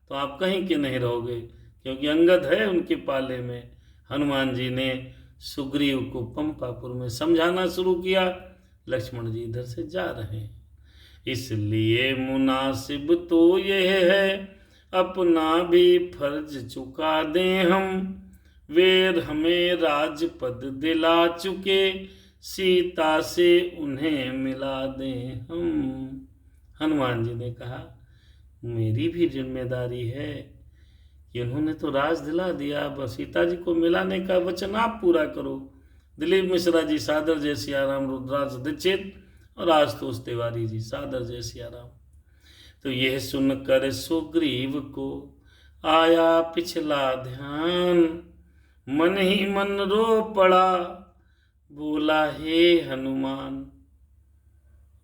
तो आप कहीं के नहीं रहोगे, क्योंकि अंगद है उनके पाले में। हनुमान जी ने सुग्रीव को पंपापुर में समझाना शुरू किया, लक्ष्मण जी इधर से जा रहे हैं, इसलिए मुनासिब तो यह है अपना भी फर्ज चुका दें हम, वेर हमें राजपद दिला चुके सीता से उन्हें मिला दें हम। हनुमान जी ने कहा, मेरी भी जिम्मेदारी है कि उन्होंने तो राज दिला दिया, बस सीता जी को मिलाने का वचन आप पूरा करो। दिलीप मिश्रा जी सादर जय सिया राम, रुद्राक्ष दीक्षित और आशुतोष तिवारी जी सादर जय सिया राम। तो यह सुनकर सुग्रीव को आया पिछला ध्यान, मन ही मन रो पड़ा बोला, हे हनुमान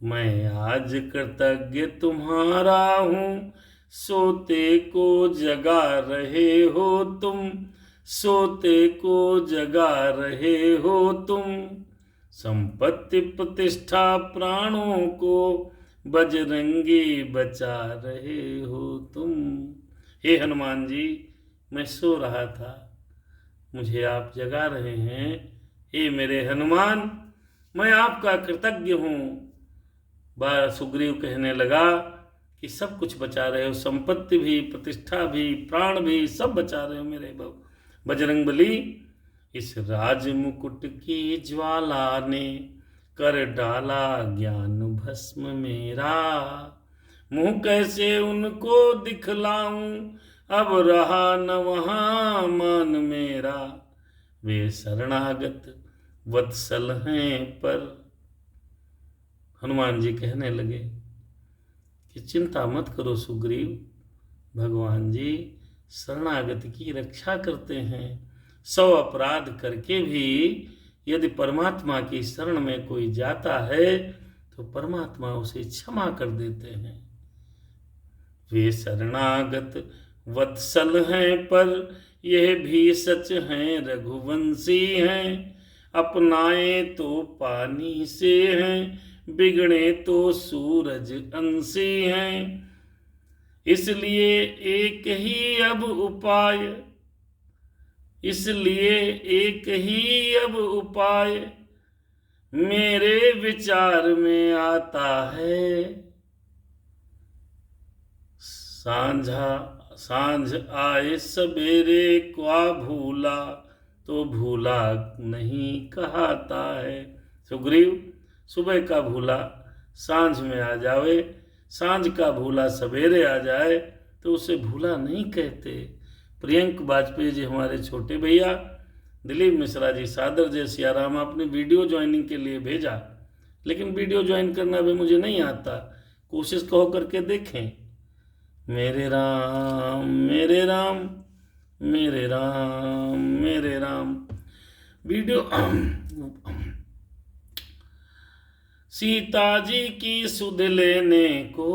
मैं आज कृतज्ञ तुम्हारा हूँ, सोते को जगा रहे हो तुम, सोते को जगा रहे हो तुम, संपत्ति प्रतिष्ठा प्राणों को बजरंगी बचा रहे हो तुम। हे हनुमान जी, मैं सो रहा था, मुझे आप जगा रहे हैं। हे मेरे हनुमान, मैं आपका कृतज्ञ हूँ। सुग्रीव कहने लगा कि सब कुछ बचा रहे हो, संपत्ति भी, प्रतिष्ठा भी, प्राण भी, सब बचा रहे हो मेरे बजरंगबली। इस राज मुकुट की ज्वाला ने कर डाला ज्ञान भस्म मेरा, मुँह कैसे उनको दिखलाऊं, अब रहा न वहाँ मान मेरा, वे शरणागत वत्सल हैं पर। हनुमान जी कहने लगे कि चिंता मत करो सुग्रीव, भगवान जी शरणागत की रक्षा करते हैं। 100 अपराध करके भी यदि परमात्मा की शरण में कोई जाता है तो परमात्मा उसे क्षमा कर देते हैं। वे शरणागत वत्सल हैं पर यह भी सच हैं रघुवंशी हैं, अपनाए तो पानी से हैं, बिगड़े तो सूरज अंशी हैं। इसलिए एक ही अब उपाय, इसलिए एक ही अब उपाय मेरे विचार में आता है। सांझ आए सवेरे क्या भूला, तो भूला नहीं कहता है। सुग्रीव, सुबह का भूला सांझ में आ जावे, सांझ का भूला सवेरे आ जाए तो उसे भूला नहीं कहते। प्रियंक वाजपेयी जी हमारे छोटे भैया, दिलीप मिश्रा जी सादर जय सिया राम, आपने वीडियो ज्वाइनिंग के लिए भेजा, लेकिन वीडियो ज्वाइन करना भी मुझे नहीं आता, कोशिश कहो करके देखें। मेरे राम मेरे राम मेरे राम मेरे राम वीडियो। सीता जी की सुध लेने को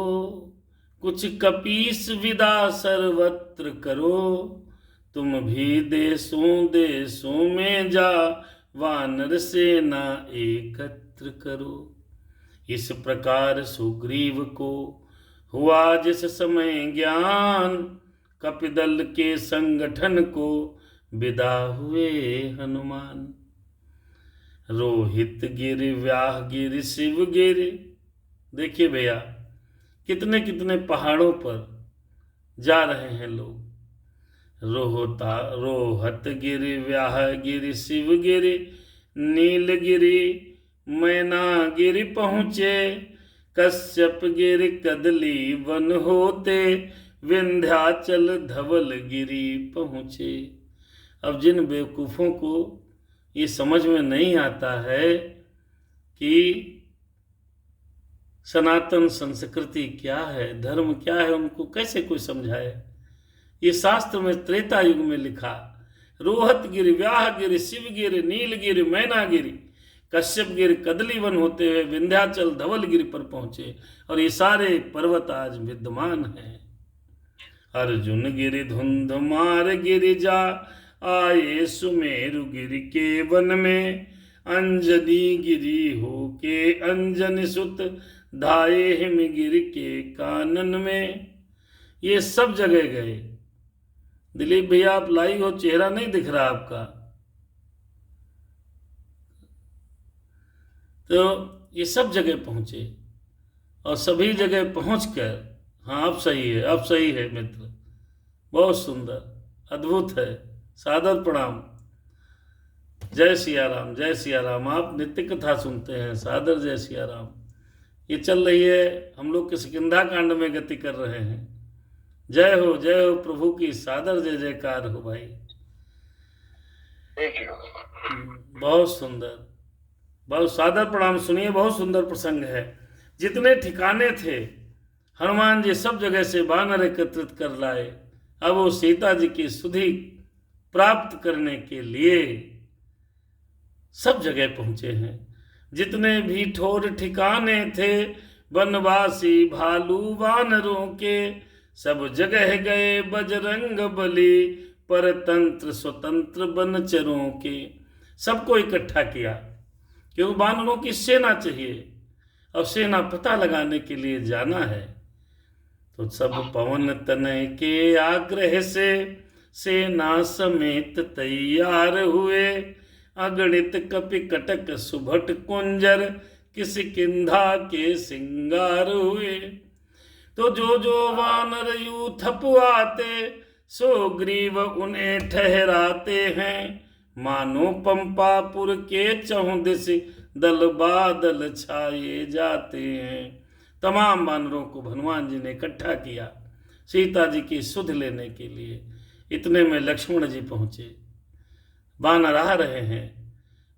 कुछ कपीस विदा सर्वत्र करो, तुम भी देशों देशों में जा वानर सेना एकत्र करो। इस प्रकार सुग्रीव को हुआ जिस समय ज्ञान, कपिदल के संगठन को विदा हुए हनुमान। रोहित गिर व्याह गिर शिव गिर, देखिए भैया कितने कितने पहाड़ों पर जा रहे हैं लोग। रोहत गिर व्याह गिर शिव गिर नीलगिरी मैनागिरी पहुँचे, कश्यप गिर कदली वन होते विंध्याचल धवलगिरी पहुँचे। अब जिन बेवकूफ़ों को ये समझ में नहीं आता है कि सनातन संस्कृति क्या है, धर्म क्या है, उनको कैसे कोई समझाए। ये शास्त्र में त्रेता युग में लिखा, रोहत गिर व्याह गिर शिव गिर नीलगिरी मैनागिरी कश्यप गिर कदली वन होते हुए विंध्याचल धवलगिरी पर पहुंचे, और ये सारे पर्वत आज विद्यमान हैं। अर्जुन गिरि धुंधमार गिरि जा आए सुमेरु गिरि के वन में, अंजनी गिरी हो के अंजन सुत धाये हिमगिरि के कानन में। ये सब जगह गए। दिलीप भैया आप लाइव हो, चेहरा नहीं दिख रहा आपका, तो ये सब जगह पहुंचे और सभी जगह पहुंचकर, हाँ अब सही है, अब सही है मित्र, बहुत सुंदर अद्भुत है, सादर प्रणाम। जय सिया राम जय सिया राम। आप नित्य कथा सुनते हैं, सादर जय सिया राम। ये चल रही है, हम लोग किष्किंधा कांड में गति कर रहे हैं। जय हो प्रभु की, सादर जय जयकार हो भाई। बहुत सुंदर, बहुत सादर प्रणाम। सुनिए, बहुत सुंदर प्रसंग है। जितने ठिकाने थे हनुमान जी सब जगह से वानर एकत्रित कर लाए। अब वो सीता जी की सुधि प्राप्त करने के लिए सब जगह पहुंचे हैं। जितने भी ठोर ठिकाने थे वनवासी भालू वानरों के, सब जगह गए बजरंग बली परतंत्र स्वतंत्र बनचरों के। सबको इकट्ठा किया क्योंकि वानरों की सेना चाहिए, और सेना पता लगाने के लिए जाना है। तो सब पवन तनय के आग्रह से सेना समेत तैयार हुए, अगणित कपि कटक सुभट कुंजर किष्किंधा के सिंगार हुए। तो जो वानर यूं थपवाते सो ग्रीव उन्हें ठहराते हैं, मानो पंपापुर के चहुं दिश दल बादल छाए जाते हैं। तमाम वानरों को हनुमान जी ने इकट्ठा किया सीता जी की सुध लेने के लिए। इतने में लक्ष्मण जी पहुंचे। वानर आ रहे हैं,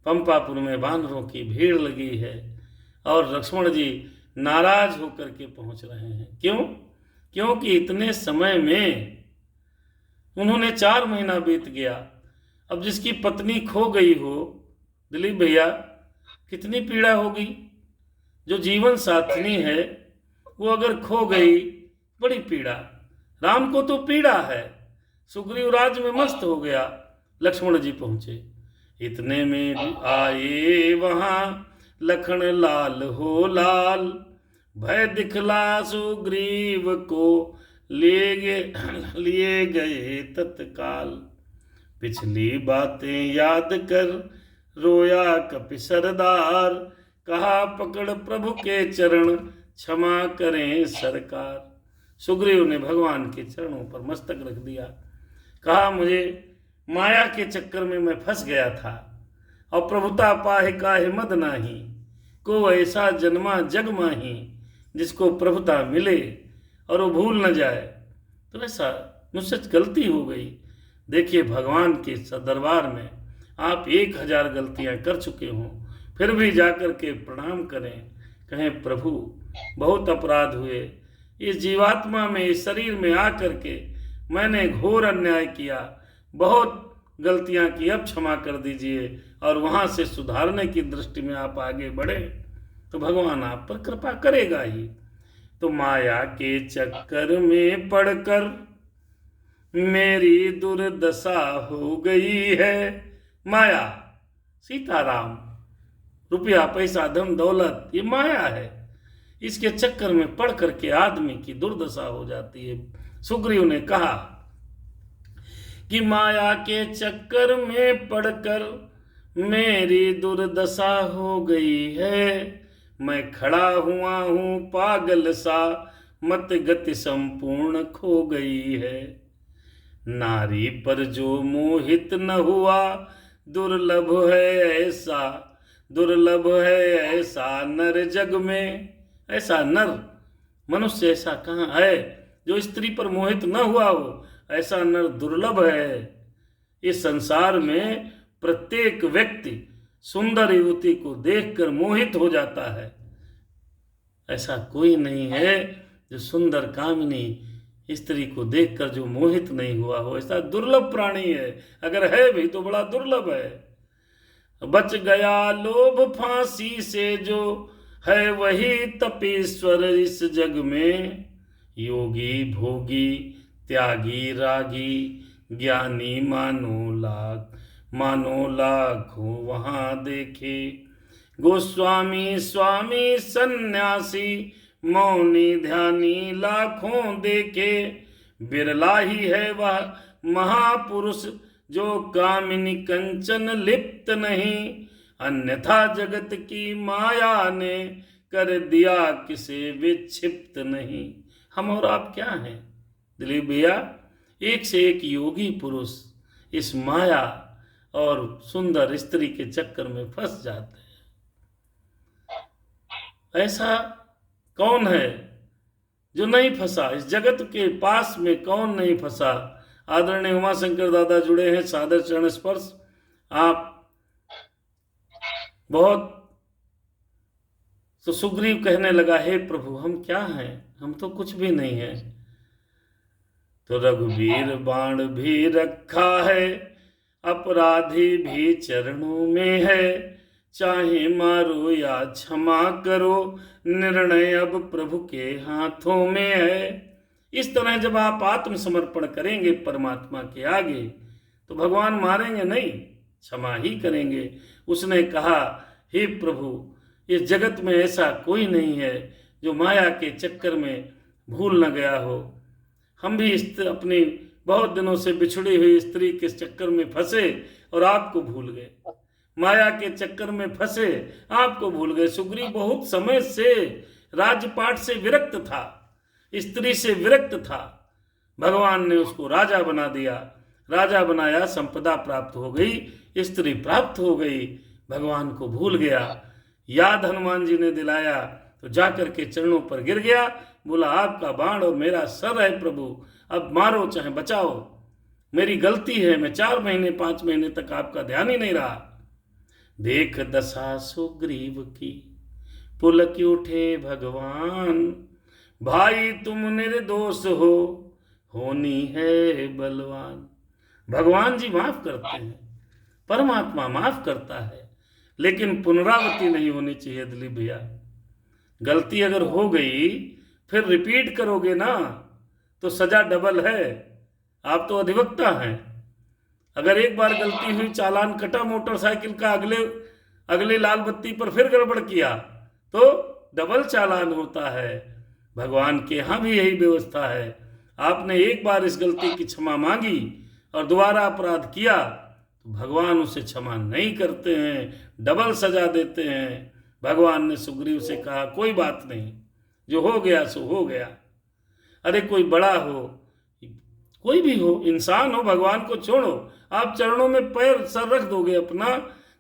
पंपापुर में वानरों की भीड़ लगी है, और लक्ष्मण जी नाराज होकर के पहुंच रहे हैं। क्यों? क्योंकि इतने समय में उन्होंने 4 महीना बीत गया। अब जिसकी पत्नी खो गई हो दिलीप भैया, कितनी पीड़ा होगी। जो जीवन साथनी है वो अगर खो गई, बड़ी पीड़ा। राम को तो पीड़ा है, सुग्रीव राज में मस्त हो गया। लक्ष्मण जी पहुंचे। इतने में भी आए वहां लखन लाल हो लाल, भय दिखला सुग्रीव को लिए गए तत्काल। पिछली बातें याद कर रोया कपि सरदार, कहा पकड़ प्रभु के चरण क्षमा करें सरकार। सुग्रीव ने भगवान के चरणों पर मस्तक रख दिया, कहा मुझे माया के चक्कर में मैं फंस गया था, और प्रभुता पाहे काहे मद नाही, को ऐसा जन्मा जग माही, जिसको प्रभुता मिले और वो भूल न जाए। तो ऐसा मुझसे गलती हो गई। देखिए भगवान के दरबार में आप 1000 गलतियां कर चुके हों, फिर भी जाकर के प्रणाम करें, कहें प्रभु बहुत अपराध हुए, इस जीवात्मा में इस शरीर में आकर के मैंने घोर अन्याय किया, बहुत गलतियां की, अब क्षमा कर दीजिए। और वहां से सुधारने की दृष्टि में आप आगे बढ़े तो भगवान आप पर कृपा करेगा ही। तो माया के चक्कर में पड़कर मेरी दुर्दशा हो गई है। माया, सीताराम, रुपया पैसा धन दौलत, ये माया है, इसके चक्कर में पड़ करके आदमी की दुर्दशा हो जाती है। सुग्रीव ने कहा कि माया के चक्कर में पड़कर मेरी दुर्दशा हो गई है, मैं खड़ा हुआ हूं पागल सा, मत गति संपूर्ण खो गई है। नारी पर जो मोहित न हुआ, दुर्लभ है ऐसा, दुर्लभ है ऐसा नर जग में। ऐसा नर मनुष्य ऐसा कहाँ है जो स्त्री पर मोहित न हुआ हो, ऐसा नर दुर्लभ है। इस संसार में प्रत्येक व्यक्ति सुंदर युवती को देखकर मोहित हो जाता है, ऐसा कोई नहीं है जो सुंदर कामिनी स्त्री को देखकर जो मोहित नहीं हुआ हो। ऐसा दुर्लभ प्राणी है, अगर है भी तो बड़ा दुर्लभ है। बच गया लोभ फांसी से जो है वही तपीश्वर इस जग में, योगी भोगी त्यागी रागी, ज्ञानी मानो लाखों वहां देखे। गोस्वामी स्वामी सन्यासी मौनी ध्यानी लाखों देखे, बिरला ही है वह महापुरुष जो कामिनी कंचन लिप्त नहीं, अन्यथा जगत की माया ने कर दिया किसे विक्षिप्त नहीं। हम और आप क्या हैं दिलीप भैया? एक से एक योगी पुरुष इस माया और सुंदर स्त्री के चक्कर में फंस जाते हैं। ऐसा कौन है जो नहीं फंसा? इस जगत के पास में कौन नहीं फंसा? आदरणीय उमाशंकर दादा जुड़े हैं, सादर चरण स्पर्श। आप बहुत तो सुग्रीव कहने लगा, हे प्रभु हम क्या हैं, हम तो कुछ भी नहीं है। तो रघुवीर बाण भी रखा है, अपराधी भी चरणों में है, चाहे मारो या क्षमा करो, निर्णय अब प्रभु के हाथों में है। इस तरह जब आप आत्मसमर्पण करेंगे परमात्मा के आगे तो भगवान मारेंगे नहीं, क्षमा ही करेंगे। उसने कहा, हे प्रभु इस जगत में ऐसा कोई नहीं है जो माया के चक्कर में भूल न गया हो। हम भी अपनी बहुत दिनों से बिछड़ी हुई स्त्री के चक्कर में फंसे और आपको भूल गए, माया के चक्कर में फंसे, आपको भूल गए। सुग्रीव बहुत समय से राजपाट से विरक्त था, स्त्री से विरक्त था, भगवान ने उसको राजा बना दिया, राजा बनाया, संपदा प्राप्त हो गई, स्त्री प्राप्त हो गई, भगवान को भूल गया। याद हनुमान जी ने दिलाया तो जाकर के चरणों पर गिर गया, बोला आपका बाण और मेरा सर है प्रभु, अब मारो चाहे बचाओ, मेरी गलती है, मैं 4 महीने 5 महीने तक आपका ध्यान ही नहीं रहा। देख दशा सुग्रीव की पुलक उठे भगवान, भाई तुम निर्दोष हो, होनी है बलवान। भगवान जी माफ करते हैं, परमात्मा माफ करता है, लेकिन पुनरावृत्ति नहीं होनी चाहिए दिलीप भैया। गलती अगर हो गई फिर रिपीट करोगे ना तो सजा डबल है। आप तो अधिवक्ता हैं, अगर एक बार गलती हुई, चालान कटा मोटरसाइकिल का, अगले लाल बत्ती पर फिर गड़बड़ किया तो डबल चालान होता है। भगवान के यहाँ भी यही व्यवस्था है, आपने एक बार इस गलती की क्षमा मांगी और दोबारा अपराध किया तो भगवान उसे क्षमा नहीं करते हैं, डबल सजा देते हैं। भगवान ने सुग्रीव से कहा कोई बात नहीं, जो हो गया सो हो गया। अरे कोई बड़ा हो, कोई भी हो, इंसान हो, भगवान को छोड़ो, आप चरणों में पैर सर रख दोगे अपना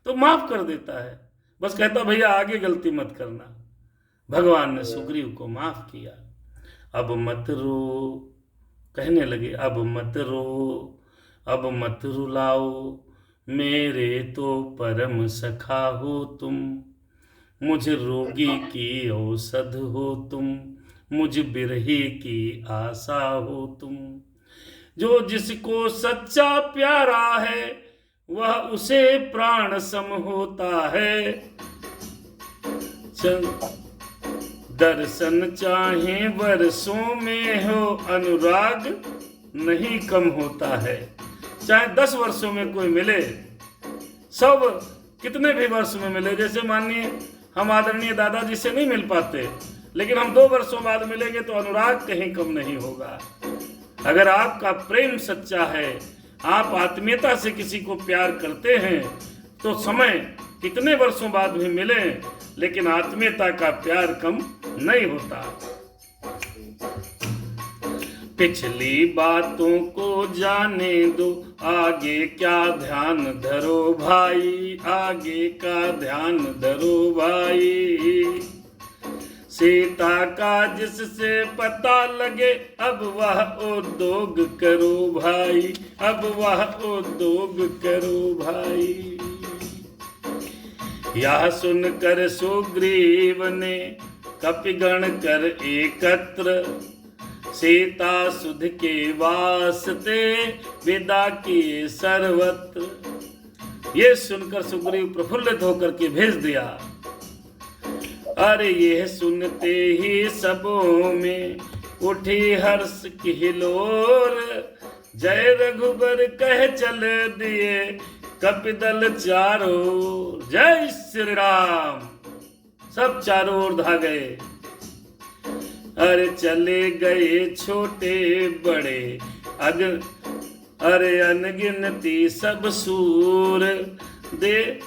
तो माफ कर देता है। बस कहता भैया आगे गलती मत करना। भगवान ने सुग्रीव को माफ किया। अब मत रो, कहने लगे अब मत रो, अब मत रुलाओ, मेरे तो परम सखा हो तुम, मुझ रोगी की औषध हो तुम, मुझ बिरही की आशा हो तुम। जो जिसको सच्चा प्यारा है वह उसे प्राण सम होता है। दर्शन चाहे वर्षों में हो, अनुराग नहीं कम होता है। चाहे 10 वर्षों में कोई मिले, 100 कितने भी वर्ष में मिले, जैसे मानिए हम आदरणीय दादाजी से नहीं मिल पाते, लेकिन हम 2 वर्षों बाद मिलेंगे तो अनुराग कहीं कम नहीं होगा। अगर आपका प्रेम सच्चा है, आप आत्मीयता से किसी को प्यार करते हैं, तो समय कितने वर्षों बाद भी मिले, लेकिन आत्मीयता का प्यार कम नहीं होता। पिछली बातों को जाने दो, आगे क्या ध्यान धरो भाई, आगे का ध्यान धरो भाई। सीता का जिससे पता लगे, अब वह उद्योग करो भाई, अब वह उद्योग करो भाई। यह सुनकर सुग्रीव ने कपिगण कर एकत्र, सीता सुध के वास्ते विदा किए सर्वत्र। ये सुनकर सुग्रीव प्रफुल्लित होकर के भेज दिया। अरे ये सुनते ही सबों में उठी हर्ष की हिलोर, जय रघुबर कह चल दिए कपिदल चारों। जय श्री राम। सब चारों ओर धा गए। अरे चले गए छोटे बड़े अरे अनगिनती सब सूर दे।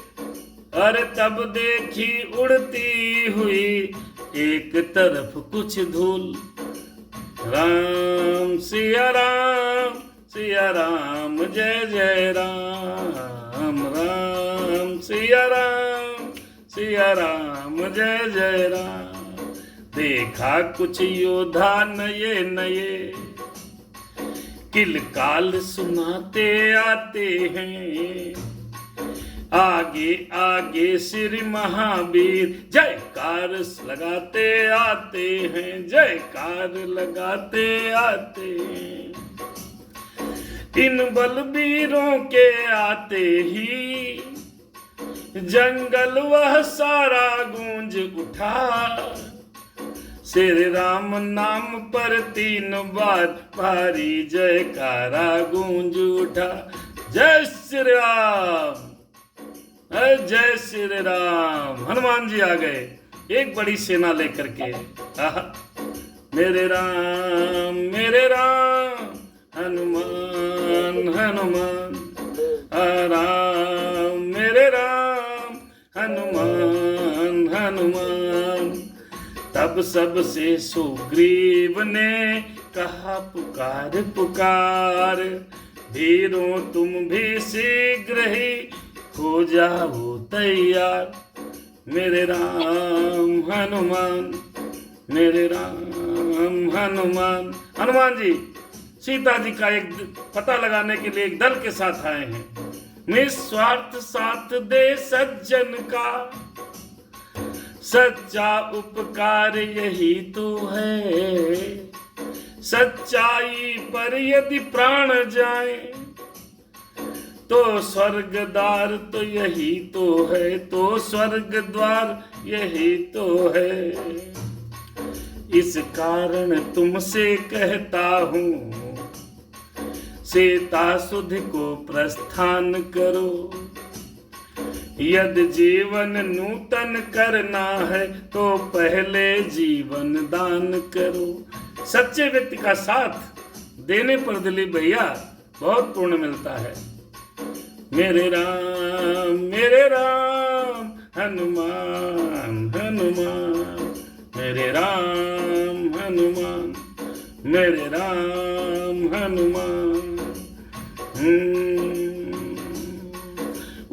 अरे तब देखी उड़ती हुई एक तरफ कुछ धूल। राम सिया राम सिया राम जय जय राम, राम सिया राम जय जय राम। देखा कुछ योद्धा नए नए किलकाल सुनाते आते हैं। आगे आगे श्री महावीर जयकार लगाते आते हैं, जयकार लगाते आते हैं। इन बलवीरों के आते ही जंगल वह सारा गूंज उठा। श्री राम नाम पर 3 बार भारी जयकारा गूंज उठा। जय श्री राम, जय श्री राम। हनुमान जी आ गए एक बड़ी सेना लेकर के। मेरे राम हनुमान हनुमान, राम मेरे राम हनुमान हनुमान। तब सबसे सुग्रीव ने कहा पुकार पुकार, वीरों तुम भी शीघ्र ही हो जाओ तैयार। मेरे राम हनुमान, मेरे राम हनुमान। हनुमान जी सीता जी का एक पता लगाने के लिए एक दल के साथ आए हैं। निस्वार्थ साथ दे सज्जन का, सच्चा उपकार यही तो है। सच्चाई पर यदि प्राण जाए तो स्वर्ग द्वार तो यही तो है, तो स्वर्ग द्वार यही तो है। इस कारण तुमसे कहता हूँ, सीता सुध को प्रस्थान करो। यदि जीवन नूतन करना है तो पहले जीवन दान करो। सच्चे व्यक्ति का साथ देने पर दिलीप भैया बहुत पुण्य मिलता है। मेरे राम हनुमान हनुमान, मेरे राम हनुमान, मेरे राम हनुमान।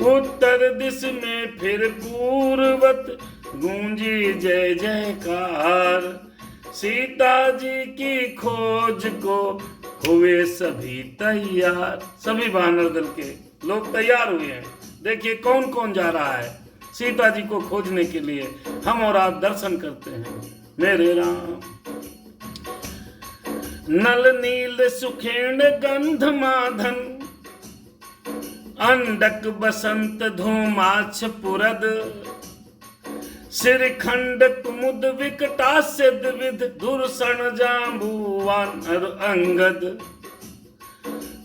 उत्तर दिश में फिर पूर्वत गूंजी जय जयकार, सीता जी की खोज को हुए सभी तैयार। सभी वानर दल के लोग तैयार हुए हैं। देखिए कौन कौन जा रहा है सीता जी को खोजने के लिए। हम और आप दर्शन करते हैं। मेरे राम। नल नील सुखेण गंध माधन, अंडक बसंत धूमाछ पुरद, सिरखंड कुमुद विकटास्य द्विविध, दुर्षण जांबुवान अंगद।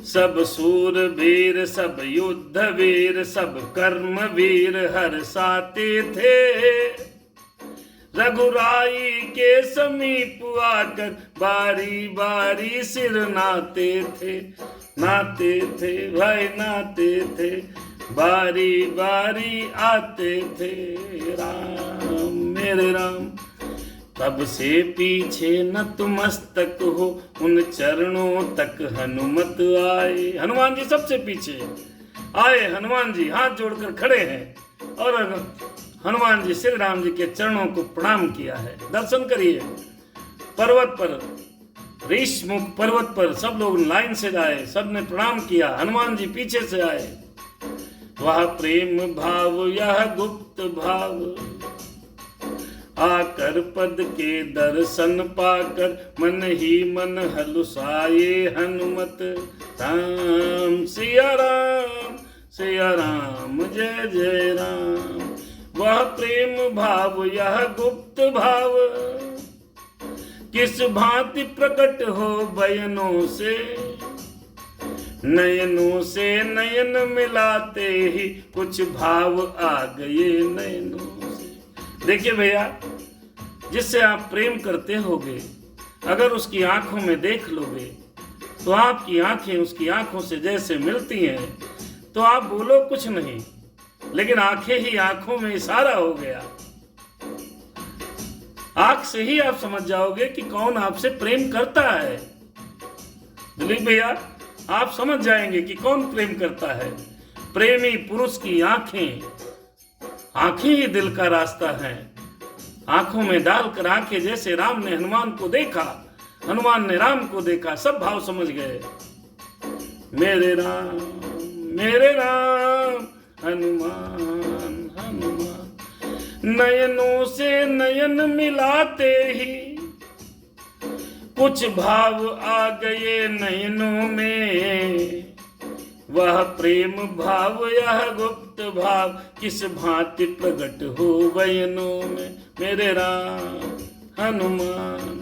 सब सूर वीर सब युद्ध वीर सब कर्म वीर हर साते थे, रघुराई के समीप आकर बारी बारी सिर नाते थे। नाते थे भाई नाते थे, बारी बारी आते थे। राम मेरे राम। तब से पीछे नतमस्तक हो, उन चरणों तक हनुमत आए। हनुमान जी सबसे पीछे आए। हनुमान जी हाथ जोड़कर खड़े हैं और हनुमान जी श्री राम जी के चरणों को प्रणाम किया है। दर्शन करिए। पर्वत पर, ऋषमुख पर्वत पर सब लोग लाइन से आए, सबने प्रणाम किया। हनुमान जी पीछे से आए। वह प्रेम भाव यह गुप्त भाव, आकर पद के दर्शन पाकर मन ही मन हलुसाए हनुमत। राम सिया राम जय जय राम। वह प्रेम भाव यह गुप्त भाव, किस भांति प्रकट हो बयनों से, नयनों से नयन मिलाते ही कुछ भाव आ गए नयनों से। देखिए भैया, जिससे आप प्रेम करते होगे, अगर उसकी आंखों में देख लोगे तो आपकी आंखें उसकी आंखों से जैसे मिलती हैं, तो आप बोलो कुछ नहीं, लेकिन आंखें ही आंखों में इशारा हो गया। आंख से ही आप समझ जाओगे कि कौन आपसे प्रेम करता है। दिलीप भैया, आप समझ जाएंगे कि कौन प्रेम करता है। प्रेमी पुरुष की आंखें, आंखें ही दिल का रास्ता है। आंखों में डालकर आंखें, जैसे राम ने हनुमान को देखा, हनुमान ने राम को देखा, सब भाव समझ गए। मेरे राम हनुमान हनुमान, नयनों से नयन मिलाते ही कुछ भाव आ गए नयनों में। वह प्रेम भाव यह गुप्त भाव, किस भांति प्रकट हो बयनों में। मेरे राम हनुमान,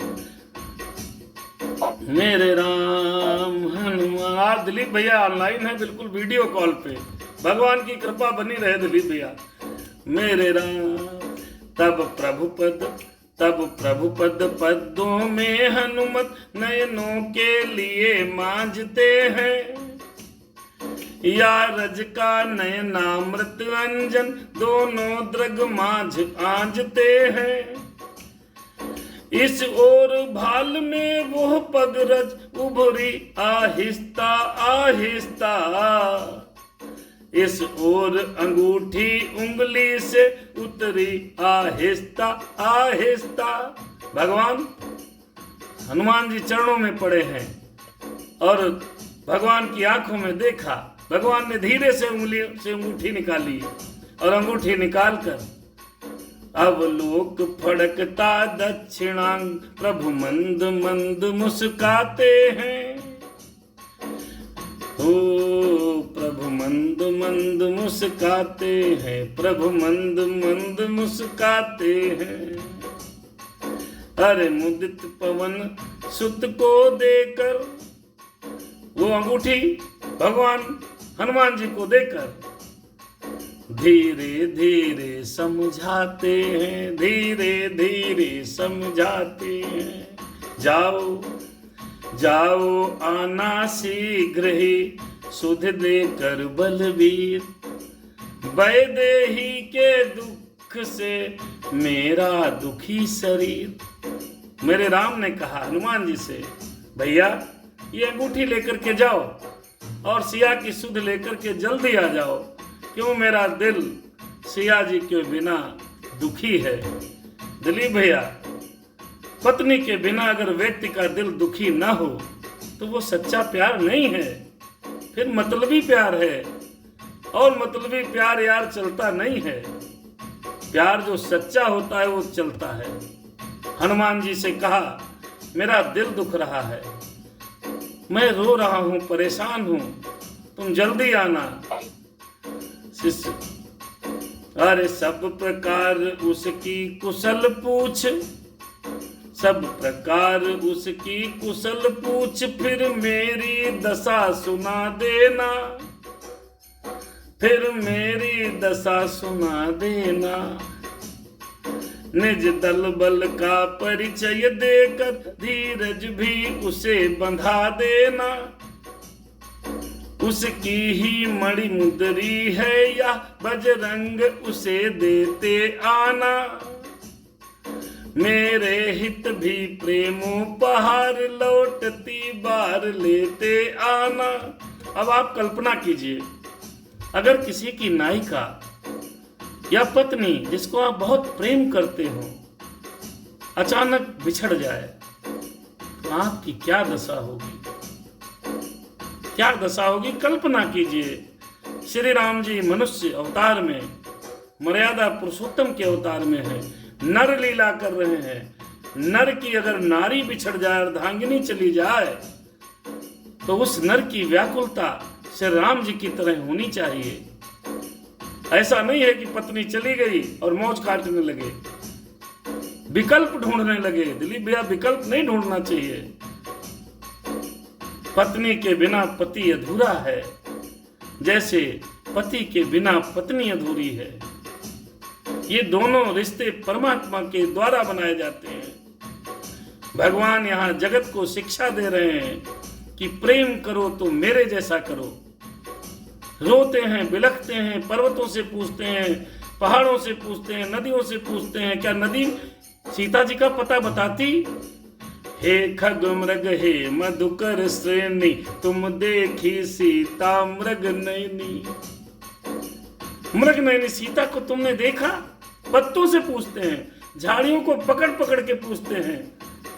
मेरे राम हनुमान। आज दिलीप भैया ऑनलाइन है, बिल्कुल वीडियो कॉल पे। भगवान की कृपा बनी रहे दिलीप भैया। मेरे राम। तब प्रभु पद पदों में हनुमत, नयनों के लिए मांझते हैं। या रज का नयनामृत अंजन, दोनों द्रग मांझ आंजते हैं। इस ओर भाल में वो पग रज उभरी आहिस्ता आहिस्ता, इस ओर अंगूठी उंगली से उतरी आहिस्ता आहिस्ता। भगवान हनुमान जी चरणों में पड़े हैं और भगवान की आंखों में देखा। भगवान ने धीरे से उंगली से अंगूठी निकाली और अंगूठी निकालकर अवलोक फड़कता दक्षिणांग, प्रभु मंद मंद मुस्काते हैं। ओ प्रभु मंद मंद मुस्काते हैं, प्रभु मंद मंद मुस्काते हैं। अरे मुदित पवन सुत को देकर, वो अंगूठी भगवान हनुमान जी को देकर धीरे धीरे समझाते हैं, धीरे धीरे समझाते हैं। जाओ जाओ आना शीघ्र ही सुध देकर बलवीर, वैदेही के दुख से मेरा दुखी शरीर। मेरे राम ने कहा हनुमान जी से, भैया ये अंगूठी लेकर के जाओ और सिया की सुध लेकर के जल्दी आ जाओ, क्यों मेरा दिल सिया जी के बिना दुखी है। दिलीप भैया, पत्नी के बिना अगर व्यक्ति का दिल दुखी ना हो तो वो सच्चा प्यार नहीं है, फिर मतलबी प्यार है, और मतलबी प्यार यार चलता नहीं है। प्यार जो सच्चा होता है वो चलता है। हनुमान जी से कहा, मेरा दिल दुख रहा है, मैं रो रहा हूं, परेशान हूं, तुम जल्दी आना। शिष्य, अरे सब प्रकार उसकी कुशल पूछ, सब प्रकार उसकी कुशल पूछ, फिर मेरी दशा सुना देना, फिर मेरी दशा सुना देना। निज दल बल का परिचय देकर धीरज भी उसे बंधा देना, उसकी ही मणि मुद्री है या बजरंग उसे देते आना, मेरे हित भी प्रेमोपहार लौटती बार लेते आना। अब आप कल्पना कीजिए, अगर किसी की नायिका या पत्नी जिसको आप बहुत प्रेम करते हो अचानक बिछड़ जाए तो आपकी क्या दशा होगी, क्या दशा होगी? कल्पना कीजिए, श्री राम जी मनुष्य अवतार में, मर्यादा पुरुषोत्तम के अवतार में है, नर लीला कर रहे हैं। नर की अगर नारी बिछड़ जाए, अर्धांगिनी चली जाए, तो उस नर की व्याकुलता श्री राम जी की तरह होनी चाहिए। ऐसा नहीं है कि पत्नी चली गई और मौज काटने लगे, विकल्प ढूंढने लगे। दिलीप भैया, विकल्प नहीं ढूंढना चाहिए। पत्नी के बिना पति अधूरा है, जैसे पति के बिना पत्नी अधूरी है। ये दोनों रिश्ते परमात्मा के द्वारा बनाए जाते हैं। भगवान यहाँ जगत को शिक्षा दे रहे हैं कि प्रेम करो तो मेरे जैसा करो। रोते हैं, बिलखते हैं, पर्वतों से पूछते हैं, पहाड़ों से पूछते हैं, नदियों से पूछते हैं, क्या नदी सीता जी का पता बताती? हे खग मृग हे मधुकर श्रेणी, तुम देखी सीता मृग नैनी। मृग नैनी सीता को तुमने देखा? पत्तों से पूछते हैं, झाड़ियों को पकड़ पकड़ के पूछते हैं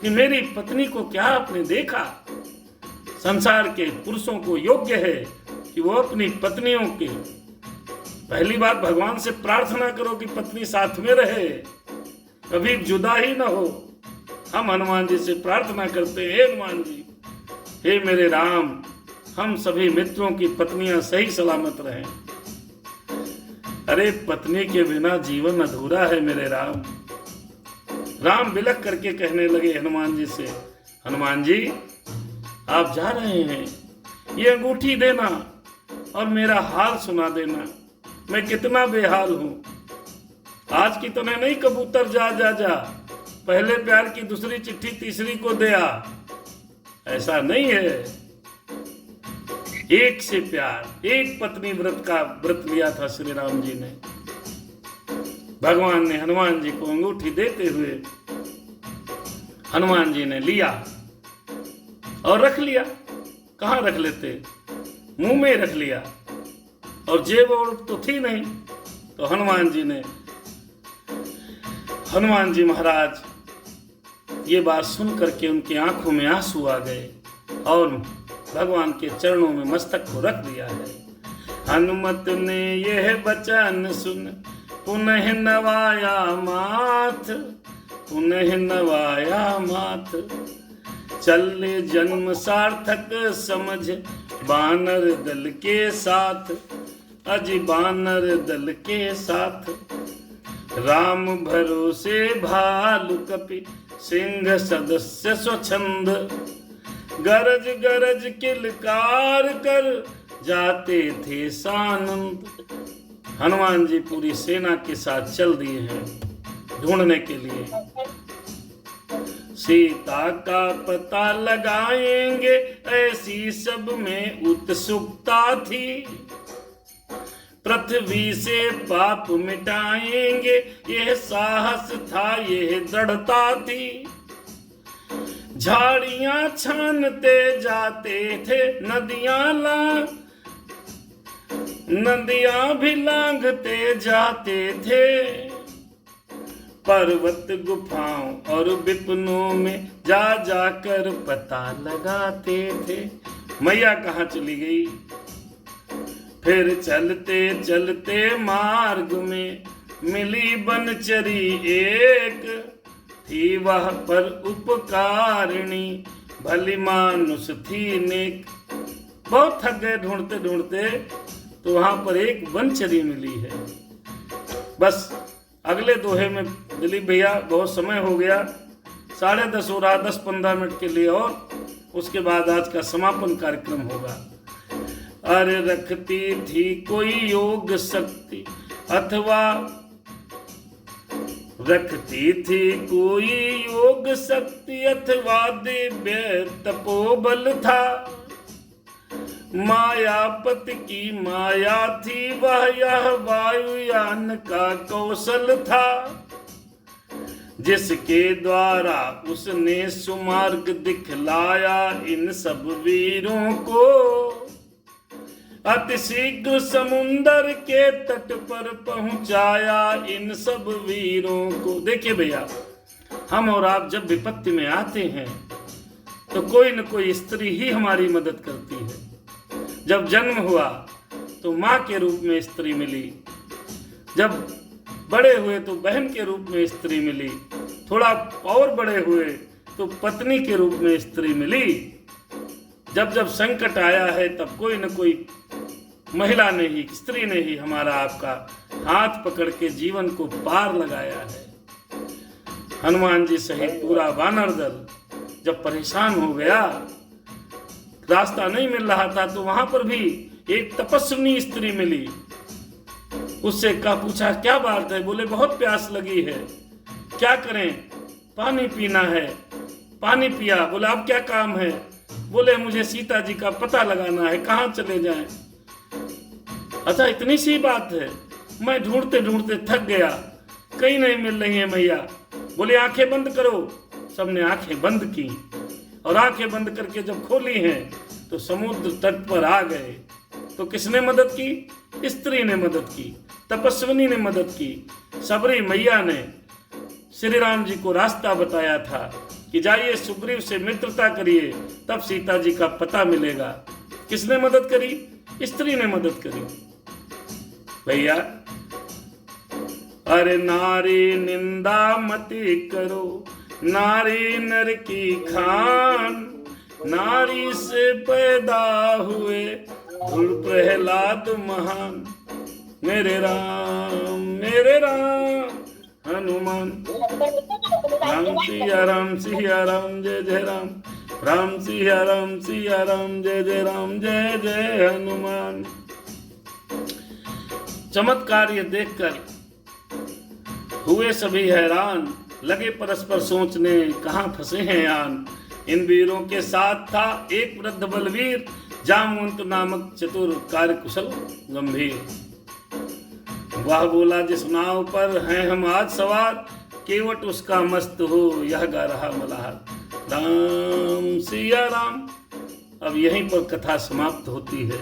कि मेरी पत्नी को क्या आपने देखा? संसार के पुरुषों को योग्य है कि वो अपनी पत्नियों के, पहली बात भगवान से प्रार्थना करो कि पत्नी साथ में रहे, कभी जुदा ही ना हो। हम हनुमान जी से प्रार्थना करते हैं, हे हनुमान जी, हे मेरे राम, हम सभी मित्रों की पत्नियां सही सलामत रहें। अरे पत्नी के बिना जीवन अधूरा है मेरे राम। राम बिलख करके कहने लगे हनुमान जी से, हनुमान जी आप जा रहे हैं, ये अंगूठी देना और मेरा हाल सुना देना, मैं कितना बेहाल हूं। आज की तरह नहीं कबूतर जा जा जा, पहले प्यार की दूसरी चिट्ठी तीसरी को दे आ, ऐसा नहीं है। एक से प्यार, एक पत्नी व्रत का व्रत लिया था श्री राम जी ने। भगवान ने हनुमान जी को अंगूठी देते हुए हनुमान जी ने लिया और रख लिया। कहाँ रख लेते? मुंह में रख लिया, और जेब और तो थी नहीं। तो हनुमान जी महाराज ये बात सुन करके उनकी आंखों में आंसू आ गए और भगवान के चरणों में मस्तक को रख दिया है। हनुमत ने यह बचन सुन पुनः नवाया माथ, पुनः नवाया माथ, चले जन्म सार्थक समझ बानर दल के साथ, अज बानर दल के साथ। राम भरोसे भालु कपि सिंह सदस्य स्वच्छंद, गरज गरज किलकार कर जाते थे सानंद। हनुमान जी पूरी सेना के साथ चल दिए हैं ढूंढने के लिए। सीता का पता लगाएंगे ऐसी सब में उत्सुकता थी। पृथ्वी से पाप मिटाएंगे यह साहस था, यह दृढ़ता थी। झाड़ियां छानते जाते थे, नदियां भी लांघते जाते थे। पर्वत गुफाओं और विपनों में जा जाकर पता लगाते थे। मैया कहाँ चली गई? फिर चलते चलते मार्ग में मिली बनचरी एक, थी वह पर उपकारिणी, भली मानुष थी नेक। बहुत थक गए ढूंढते ढूंढते, तो वहां पर एक बनचरी मिली है। बस अगले दोहे में दिलीप भैया बहुत समय हो गया, 10:30 हो रहा, 10-15 मिनट के लिए, और उसके बाद आज का समापन कार्यक्रम होगा। अरे रखती थी कोई योग शक्ति अथवा, रखती थी कोई योग शक्ति अथवा दिव्य तपोबल था। मायापति की माया थी वह, यह वायुयान का कौशल था। जिसके द्वारा उसने सुमार्ग दिखलाया इन सब वीरों को, अति शीघ्र समुंदर के तट पर पहुंचाया इन सब वीरों को। देखिए भैया, हम और आप जब विपत्ति में आते हैं तो कोई न कोई स्त्री ही हमारी मदद करती है। जब जन्म हुआ तो माँ के रूप में स्त्री मिली, जब बड़े हुए तो बहन के रूप में स्त्री मिली, थोड़ा और बड़े हुए तो पत्नी के रूप में स्त्री मिली। जब जब संकट आया है तब कोई न कोई महिला ने ही, स्त्री ने ही हमारा आपका हाथ पकड़ के जीवन को पार लगाया है। हनुमान जी सहित पूरा वानर दल जब परेशान हो गया, रास्ता नहीं मिल रहा था, तो वहां पर भी एक तपस्विनी स्त्री मिली। उससे पूछा क्या बात है? बोले बहुत प्यास लगी है, क्या करें? पानी पीना है। पानी पिया। बोले अब क्या काम है? बोले मुझे सीता जी का पता लगाना है, कहाँ चले जाएं? अच्छा इतनी सी बात है, मैं ढूंढते ढूंढते थक गया, कहीं नहीं मिल रही है मैया। बोले आंखें बंद करो। सबने आंखें बंद की, और आंखें बंद करके जब खोली हैं तो समुद्र तट पर आ गए। तो किसने मदद की? स्त्री ने मदद की, तपस्विनी ने मदद की। सबरी मैया ने श्री राम जी को रास्ता बताया था कि जाइए सुग्रीव से मित्रता करिए, तब सीता जी का पता मिलेगा। किसने मदद करी? स्त्री ने मदद करी। भैया, अरे नारी निंदा मती करो, नारी नर की खान, नारी से पैदा हुए ध्रुव प्रहलाद महान। मेरे राम हनुमान। राम सिया राम जय जय राम, राम सिया राम जय जय राम, जय जय हनुमान। चमत्कार ये देखकर हुए सभी हैरान, लगे परस्पर सोचने कहाँ फंसे हैं आन। इन वीरों के साथ था एक वृद्ध बलवीर, जामवंत नामक चतुर कार्य कुशल गंभीर। वह बोला जिस नाव पर हैं हम आज सवार, केवट उसका मस्त हो यह गा रहा मल्हार। राम सिया राम। अब यहीं पर कथा समाप्त होती है।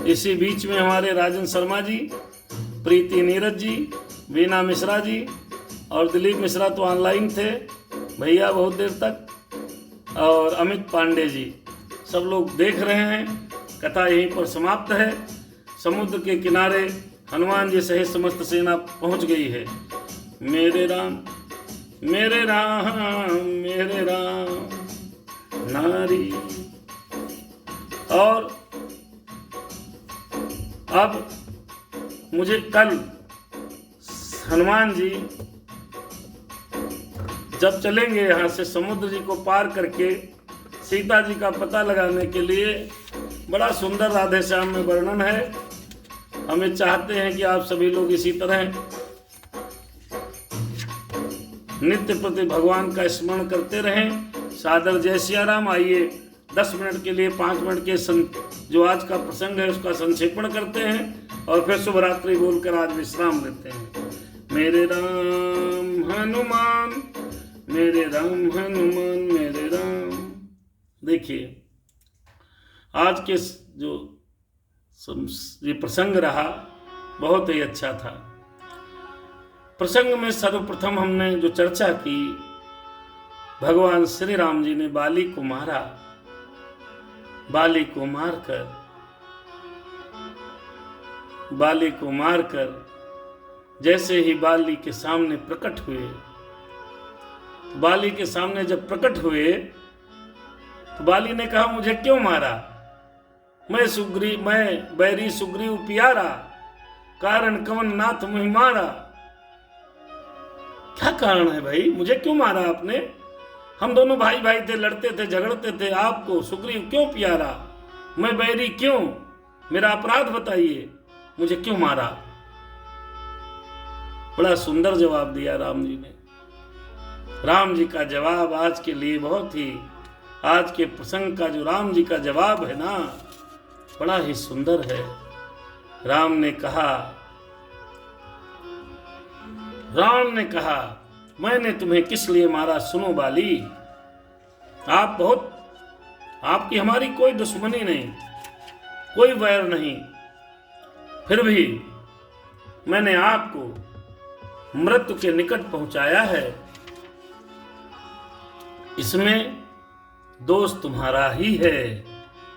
इसी बीच में हमारे राजन शर्मा जी, प्रीति नीरज जी, वीना मिश्रा जी और दिलीप मिश्रा तो ऑनलाइन थे भैया बहुत देर तक, और अमित पांडे जी, सब लोग देख रहे हैं। कथा यहीं पर समाप्त है। समुद्र के किनारे हनुमान जी सहित समस्त सेना पहुंच गई है। मेरे राम मेरे राम नारी। और अब मुझे कल हनुमान जी जब चलेंगे यहाँ से समुद्र जी को पार करके सीता जी का पता लगाने के लिए, बड़ा सुंदर राधे श्याम में वर्णन है। हमें चाहते हैं कि आप सभी लोग इसी तरह नित्य प्रति भगवान का स्मरण करते रहें। सादर जय सिया राम। आइए 10 मिनट के लिए 5 मिनट के जो आज का प्रसंग है उसका संक्षेपण करते हैं और फिर शुभ रात्रि बोलकर आज विश्राम लेते हैं। मेरे राम हनुमान, मेरे राम हनुमान, मेरे राम। देखिए आज के जो ये प्रसंग रहा बहुत ही अच्छा था। प्रसंग में सर्वप्रथम हमने जो चर्चा की, भगवान श्री राम जी ने बाली को मारा। बाली को मारकर जैसे ही बाली के सामने प्रकट हुए, बाली के सामने जब प्रकट हुए तो बाली ने कहा मुझे क्यों मारा? मैं बैरी सुग्रीव प्यारा, कारण कवन नाथ मुहि मारा। क्या कारण है भाई, मुझे क्यों मारा आपने? हम दोनों भाई भाई थे, लड़ते थे, झगड़ते थे, आपको सुग्रीव क्यों प्यारा? मैं बैरी क्यों? मेरा अपराध बताइए, मुझे क्यों मारा? बड़ा सुंदर जवाब दिया राम जी ने। राम जी का जवाब आज के लिए बहुत ही, आज के प्रसंग का जो राम जी का जवाब है ना, बड़ा ही सुंदर है। राम ने कहा मैंने तुम्हें किस लिए मारा? सुनो बाली, आपकी हमारी कोई दुश्मनी नहीं, कोई वैर नहीं, फिर भी मैंने आपको मृत्यु के निकट पहुंचाया है। इसमें दोष तुम्हारा ही है।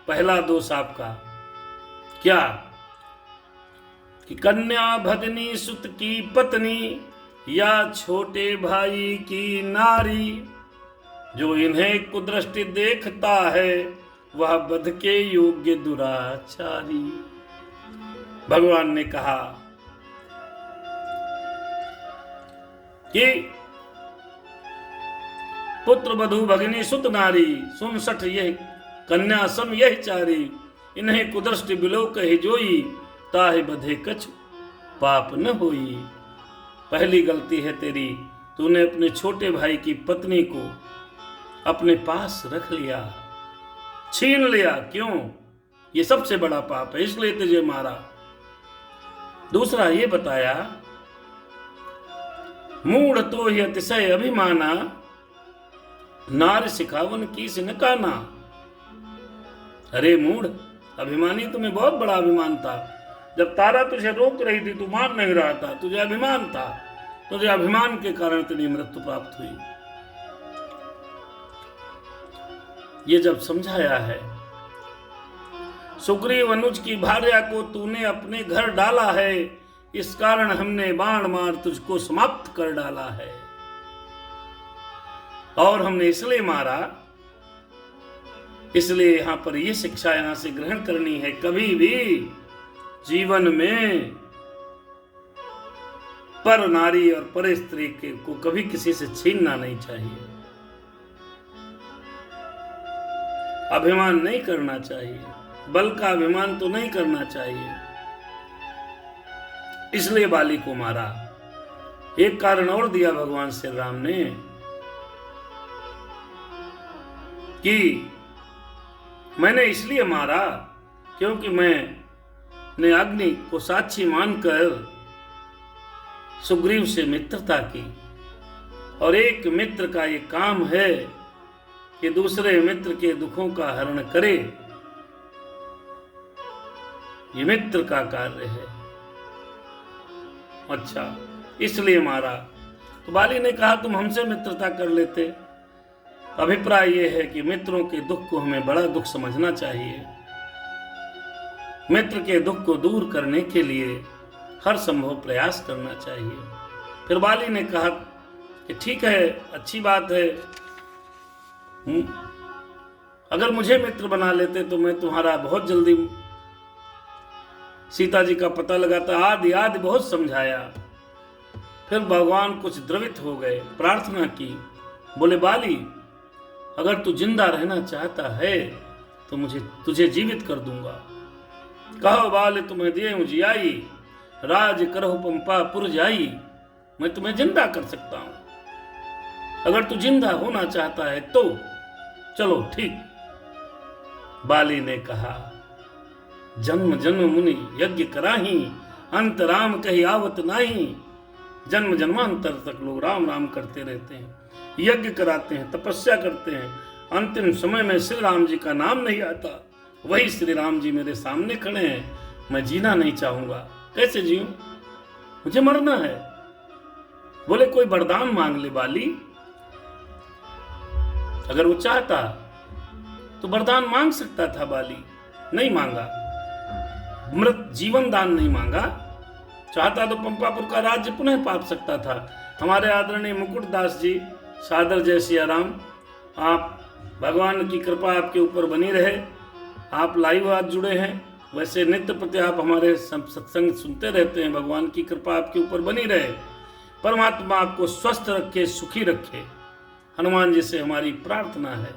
पहला दोष आपका क्या? कि कन्या भगनी सुत की पत्नी या छोटे भाई की नारी, जो इन्हें कुदृष्टि देखता है वह वध के योग्य दुराचारी। भगवान ने कहा कि पुत्र वधु भगिनी सुत नारी, सुन सठ यह कन्या सम यह चारी, इन्हें कुदृष्टि बिलो कही जोई, ताहि बधे कछु पाप न होई। पहली गलती है तेरी, तूने अपने छोटे भाई की पत्नी को अपने पास रख लिया, छीन लिया। क्यों? ये सबसे बड़ा पाप है, इसलिए तुझे मारा। दूसरा ये बताया, मूढ़ तो ही अतिशय अभिमाना, नार सिखावन की न काना। अरे मूढ़, अभिमानी, तुम्हें बहुत बड़ा अभिमान था। जब तारा तुझे रोक रही थी तू मान नहीं रहा था, तुझे अभिमान था, तुझे अभिमान के कारण तेरी मृत्यु प्राप्त हुई। ये जब समझाया है, सुग्रीव अनुज की भार्या को तूने अपने घर डाला है, इस कारण हमने बाण मार तुझको समाप्त कर डाला है। और हमने इसलिए मारा, इसलिए यहां पर यह शिक्षा यहां से ग्रहण करनी है, कभी भी जीवन में पर नारी और पर स्त्री को कभी किसी से छीनना नहीं चाहिए, अभिमान नहीं करना चाहिए, बल का अभिमान तो नहीं करना चाहिए। इसलिए बाली को मारा। एक कारण और दिया भगवान श्री राम ने कि मैंने इसलिए मारा क्योंकि मैंने अग्नि को साक्षी मानकर सुग्रीव से मित्रता की, और एक मित्र का ये काम है कि दूसरे मित्र के दुखों का हरण करे। ये मित्र का कार्य है। अच्छा, इसलिए मारा। तो बाली ने कहा तुम हमसे मित्रता कर लेते। अभिप्राय यह है कि मित्रों के दुख को हमें बड़ा दुख समझना चाहिए। मित्र के दुख को दूर करने के लिए हर संभव प्रयास करना चाहिए। फिर बाली ने कहा कि ठीक है, अच्छी बात है, अगर मुझे मित्र बना लेते तो मैं तुम्हारा बहुत जल्दी सीता जी का पता लगाता। आदि आदि बहुत समझाया। फिर भगवान कुछ द्रवित हो गए, प्रार्थना की, बोले बाली अगर तू जिंदा रहना चाहता है तो मुझे तुझे जीवित कर दूंगा। कहो बाल तुम्हें दिए जियाई, राज करहो पंपा पुर जाई। मैं तुम्हें जिंदा कर सकता हूं। अगर तू जिंदा होना चाहता है तो चलो ठीक। बाली ने कहा, जन्म जन्म मुनि यज्ञ कराही, अंत राम कही आवत नाही। जन्म जन्मांतर तक लोग राम राम करते रहते हैं, यज्ञ कराते हैं, तपस्या करते हैं, अंतिम समय में श्री राम जी का नाम नहीं आता। वही श्री राम जी मेरे सामने खड़े हैं, मैं जीना नहीं चाहूंगा, कैसे जीऊं, मुझे मरना है। बोले कोई वरदान मांग ले बाली। अगर वो चाहता तो वरदान मांग सकता था बाली, नहीं मांगा। मृत जीवन दान नहीं मांगा। चाहता तो पंपापुर का राज्य पुनः पा सकता था। हमारे आदरणीय मुकुटदास जी, सादर जय सिया राम, आप भगवान की कृपा आपके ऊपर बनी रहे। आप लाइव आज जुड़े हैं, वैसे नित्य प्रति आप हमारे सत्संग सुनते रहते हैं। भगवान की कृपा आपके ऊपर बनी रहे, परमात्मा आपको स्वस्थ रखे, सुखी रखे, हनुमान जी से हमारी प्रार्थना है।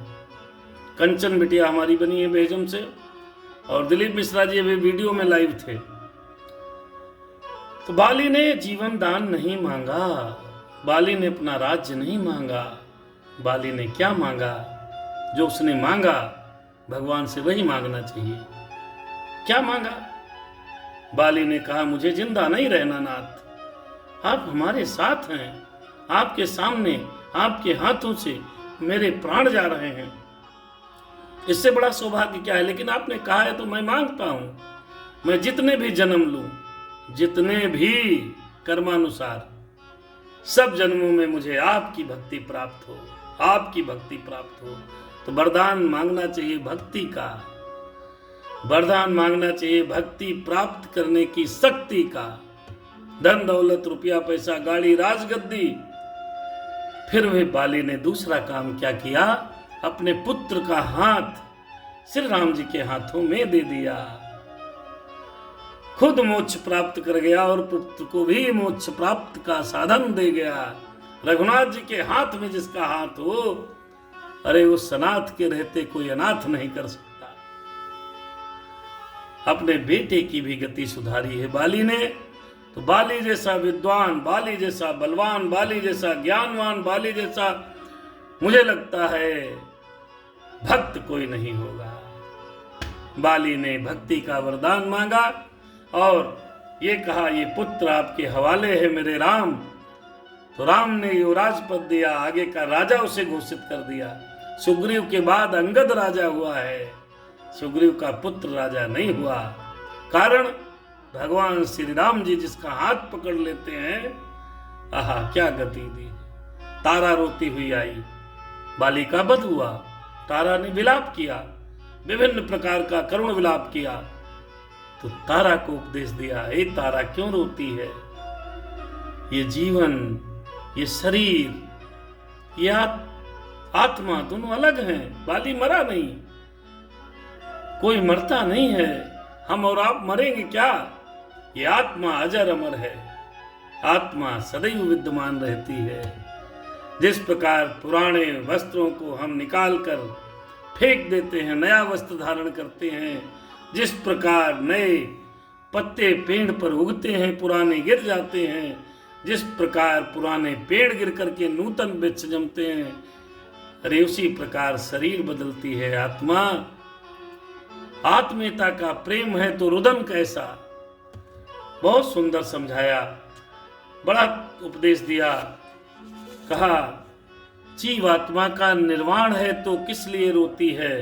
कंचन बिटिया हमारी बनी है बेहजम से, और दिलीप मिश्रा जी अभी वीडियो में लाइव थे। तो बाली ने जीवन दान नहीं मांगा, बाली ने अपना राज्य नहीं मांगा। बाली ने क्या मांगा? जो उसने मांगा भगवान से वही मांगना चाहिए। क्या मांगा? बाली ने कहा, मुझे जिंदा नहीं रहना नाथ, आप हमारे साथ हैं, आपके सामने आपके हाथों से मेरे प्राण जा रहे हैं, इससे बड़ा सौभाग्य क्या है। लेकिन आपने कहा है तो मैं मांगता हूं, मैं जितने भी जन्म लूं, जितने भी कर्मानुसार, सब जन्मों में मुझे आपकी भक्ति प्राप्त हो, आपकी भक्ति प्राप्त हो। तो वरदान मांगना चाहिए भक्ति का, वरदान मांगना चाहिए भक्ति प्राप्त करने की शक्ति का। धन दौलत रुपया पैसा गाड़ी राजगद्दी। फिर वे बाली ने दूसरा काम क्या किया? अपने पुत्र का हाथ श्री राम जी के हाथों में दे दिया। खुद मोक्ष प्राप्त कर गया और पुत्र को भी मोक्ष प्राप्त का साधन दे गया। रघुनाथ जी के हाथ में जिसका हाथ हो, अरे उस सनाथ के रहते कोई अनाथ नहीं कर सकता। अपने बेटे की भी गति सुधारी है बाली ने। तो बाली जैसा विद्वान, बाली जैसा बलवान, बाली जैसा ज्ञानवान, बाली जैसा मुझे लगता है भक्त कोई नहीं होगा। बाली ने भक्ति का वरदान मांगा और ये कहा, ये पुत्र आपके हवाले है मेरे राम। तो राम ने युवराज पद दिया, आगे का राजा उसे घोषित कर दिया। सुग्रीव के बाद अंगद राजा हुआ है, सुग्रीव का पुत्र राजा नहीं हुआ। कारण भगवान श्री राम जी जिसका हाथ पकड़ लेते हैं, आहा क्या गति दी। तारा रोती हुई आई, बाली का वध हुआ, तारा ने विलाप किया, विभिन्न प्रकार का करुण विलाप किया। तो तारा को उपदेश दिया, हे तारा क्यों रोती है? ये जीवन, ये शरीर, ये आत्मा दोनों अलग हैं। बाली मरा नहीं, कोई मरता नहीं है। हम और आप मरेंगे क्या? ये आत्मा अजर अमर है, आत्मा सदैव विद्यमान रहती है। जिस प्रकार पुराने वस्त्रों को हम निकाल कर फेंक देते हैं, नया वस्त्र धारण करते हैं, जिस प्रकार नए पत्ते पेड़ पर उगते हैं, पुराने गिर जाते हैं, जिस प्रकार पुराने पेड़ गिर करके नूतन वृक्ष जमते हैं, अरे उसी प्रकार शरीर बदलती है आत्मा। आत्मीयता का प्रेम है तो रुदन कैसा। बहुत सुंदर समझाया, बड़ा उपदेश दिया। कहा, जीवात्मा का निर्वाण है तो किस लिए रोती है?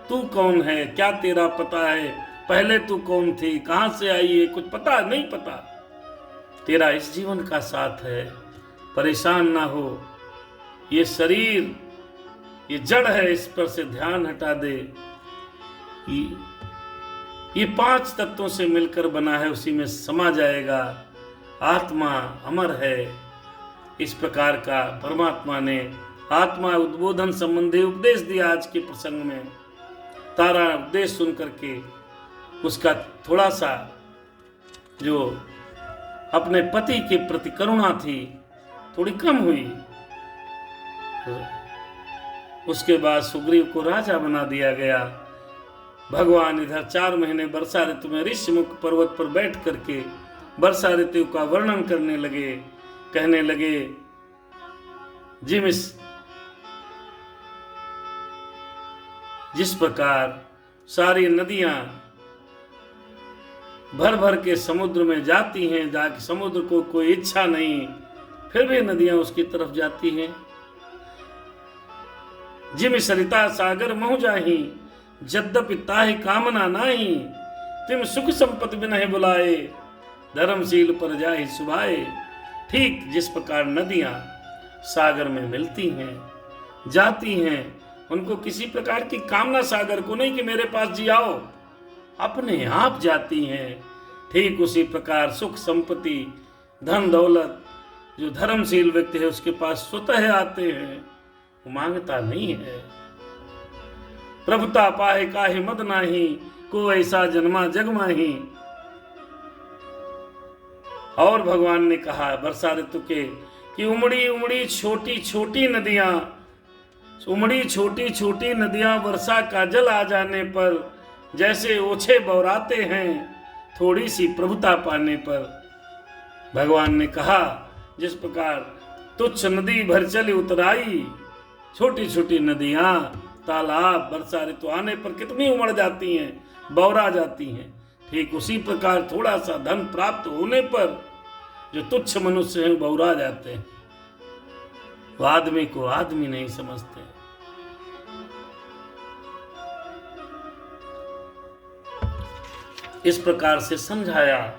तू कौन है? क्या तेरा पता है? पहले तू कौन थी? कहां से आई है? कुछ पता नहीं पता। तेरा इस जीवन का साथ है, परेशान ना हो। ये शरीर, ये जड़ है, इस पर से ध्यान हटा दे। ये 5 तत्वों से मिलकर बना है, उसी में समा जाएगा। आत्मा अमर है। इस प्रकार का परमात्मा ने आत्मा उद्बोधन संबंधी उपदेश दिया आज के प्रसंग में। तारा उपदेश सुन करके उसका थोड़ा सा जो अपने पति के प्रति करुणा थी थोड़ी कम हुई। उसके बाद सुग्रीव को राजा बना दिया गया। भगवान इधर 4 महीने वर्षा ऋतु में ऋषिमुख पर्वत पर बैठ करके वर्षा ऋतु का वर्णन करने लगे। कहने लगे जिस प्रकार सारी नदियां भर भर के समुद्र में जाती हैं, जाके समुद्र को कोई इच्छा नहीं, फिर भी नदियां उसकी तरफ जाती हैं। जिम सरिता सागर महु जाही, यद्यपि ताहि कामना नाही, तिम सुख संपत्ति भी नहीं बुलाए, धर्मशील पर जाहि सुभाए। ठीक जिस प्रकार नदियां सागर में मिलती हैं, जाती हैं, उनको किसी प्रकार की कामना सागर को नहीं कि मेरे पास जी आओ, अपने आप जाती हैं। ठीक उसी प्रकार सुख संपत्ति धन दौलत जो धर्मशील व्यक्ति है उसके पास स्वतः आते हैं, वो मांगता नहीं है। प्रभुता पाए काहे मद नाही, को ऐसा जन्मा जग माही। और भगवान ने कहा वर्षा ऋतु के कि उमड़ी उमड़ी छोटी छोटी नदियां, उमड़ी छोटी छोटी नदियां वर्षा का जल आ जाने पर जैसे ओछे बौराते हैं, थोड़ी सी प्रभुता पाने पर। भगवान ने कहा जिस प्रकार तुच्छ नदी भर चली उतराई, छोटी छोटी नदियां तालाब वर्षा ऋतु आने पर कितनी उमड़ जाती हैं, बौरा जाती हैं। ठीक उसी प्रकार थोड़ा सा धन प्राप्त होने पर जो तुच्छ मनुष्य हैं बौरा जाते हैं, वो आदमी को आदमी नहीं समझते। इस प्रकार से समझाया।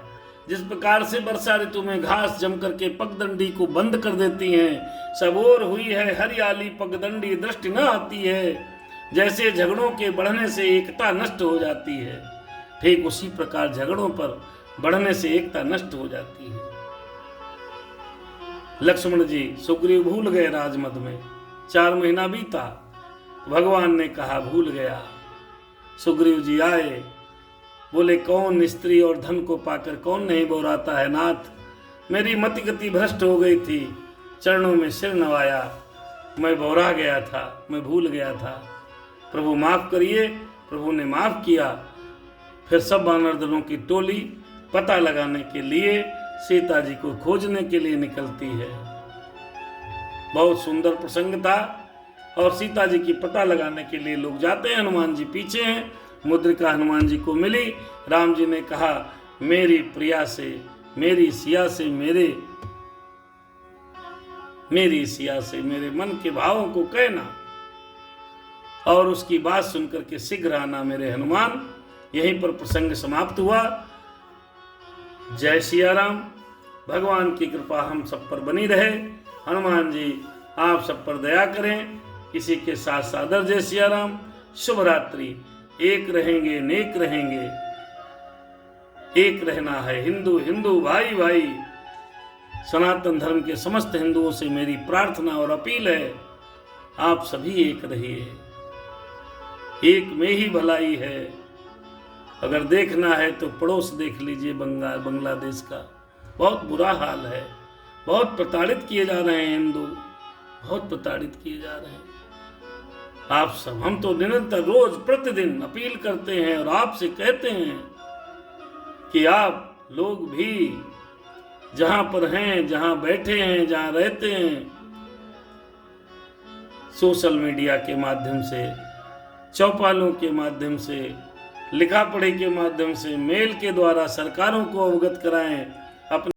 जिस प्रकार से वर्षा ऋतु में घास जम करके पगडंडी को बंद कर देती हैं, सब ओर हुई है हरियाली पगडंडी दृष्टि न आती है, जैसे झगड़ों के बढ़ने से एकता नष्ट हो जाती है, ठीक उसी प्रकार झगड़ों पर बढ़ने से एकता नष्ट हो जाती है। लक्ष्मण जी सुग्रीव भूल गए राजमद में, 4 महीना बीता, भगवान ने कहा भूल गया। सुग्रीव जी आए, बोले कौन स्त्री और धन को पाकर कौन नहीं बोराता है नाथ, मेरी मति गति भ्रष्ट हो गई थी, चरणों में सिर नवाया, मैं बोरा गया था, मैं भूल गया था, प्रभु माफ करिए। प्रभु ने माफ किया। फिर सब वानर दलों की टोली पता लगाने के लिए सीता जी को खोजने के लिए निकलती है। बहुत सुंदर प्रसंग था और सीता जी की पता लगाने के लिए लोग जाते हैं, हनुमान जी पीछे हैं। मुद्रिका हनुमान जी को मिली, राम जी ने कहा मेरी प्रिया से, मेरी सिया से, मेरी सिया से मेरे मन के भावों को कहना और उसकी बात सुनकर के शीघ्र आना मेरे हनुमान। यहीं पर प्रसंग समाप्त हुआ। जय सिया राम। भगवान की कृपा हम सब पर बनी रहे। हनुमान जी आप सब पर दया करें। किसी के साथ सादर जय सिया राम। शुभ रात्रि। एक रहेंगे नेक रहेंगे, एक रहना है हिंदू हिंदू भाई भाई। सनातन धर्म के समस्त हिंदुओं से मेरी प्रार्थना और अपील है, आप सभी एक रहिए, एक में ही भलाई है। अगर देखना है तो पड़ोस देख लीजिए, बांग्लादेश का बहुत बुरा हाल है। बहुत प्रताड़ित किए जा रहे हैं हिंदू, बहुत प्रताड़ित किए जा रहे हैं। आप सब, हम तो निरंतर रोज प्रतिदिन अपील करते हैं और आपसे कहते हैं कि आप लोग भी जहां पर हैं, जहां बैठे हैं, जहां रहते हैं, सोशल मीडिया के माध्यम से, चौपालों के माध्यम से, लिखा पढ़ी के माध्यम से, मेल के द्वारा सरकारों को अवगत कराएं। अपने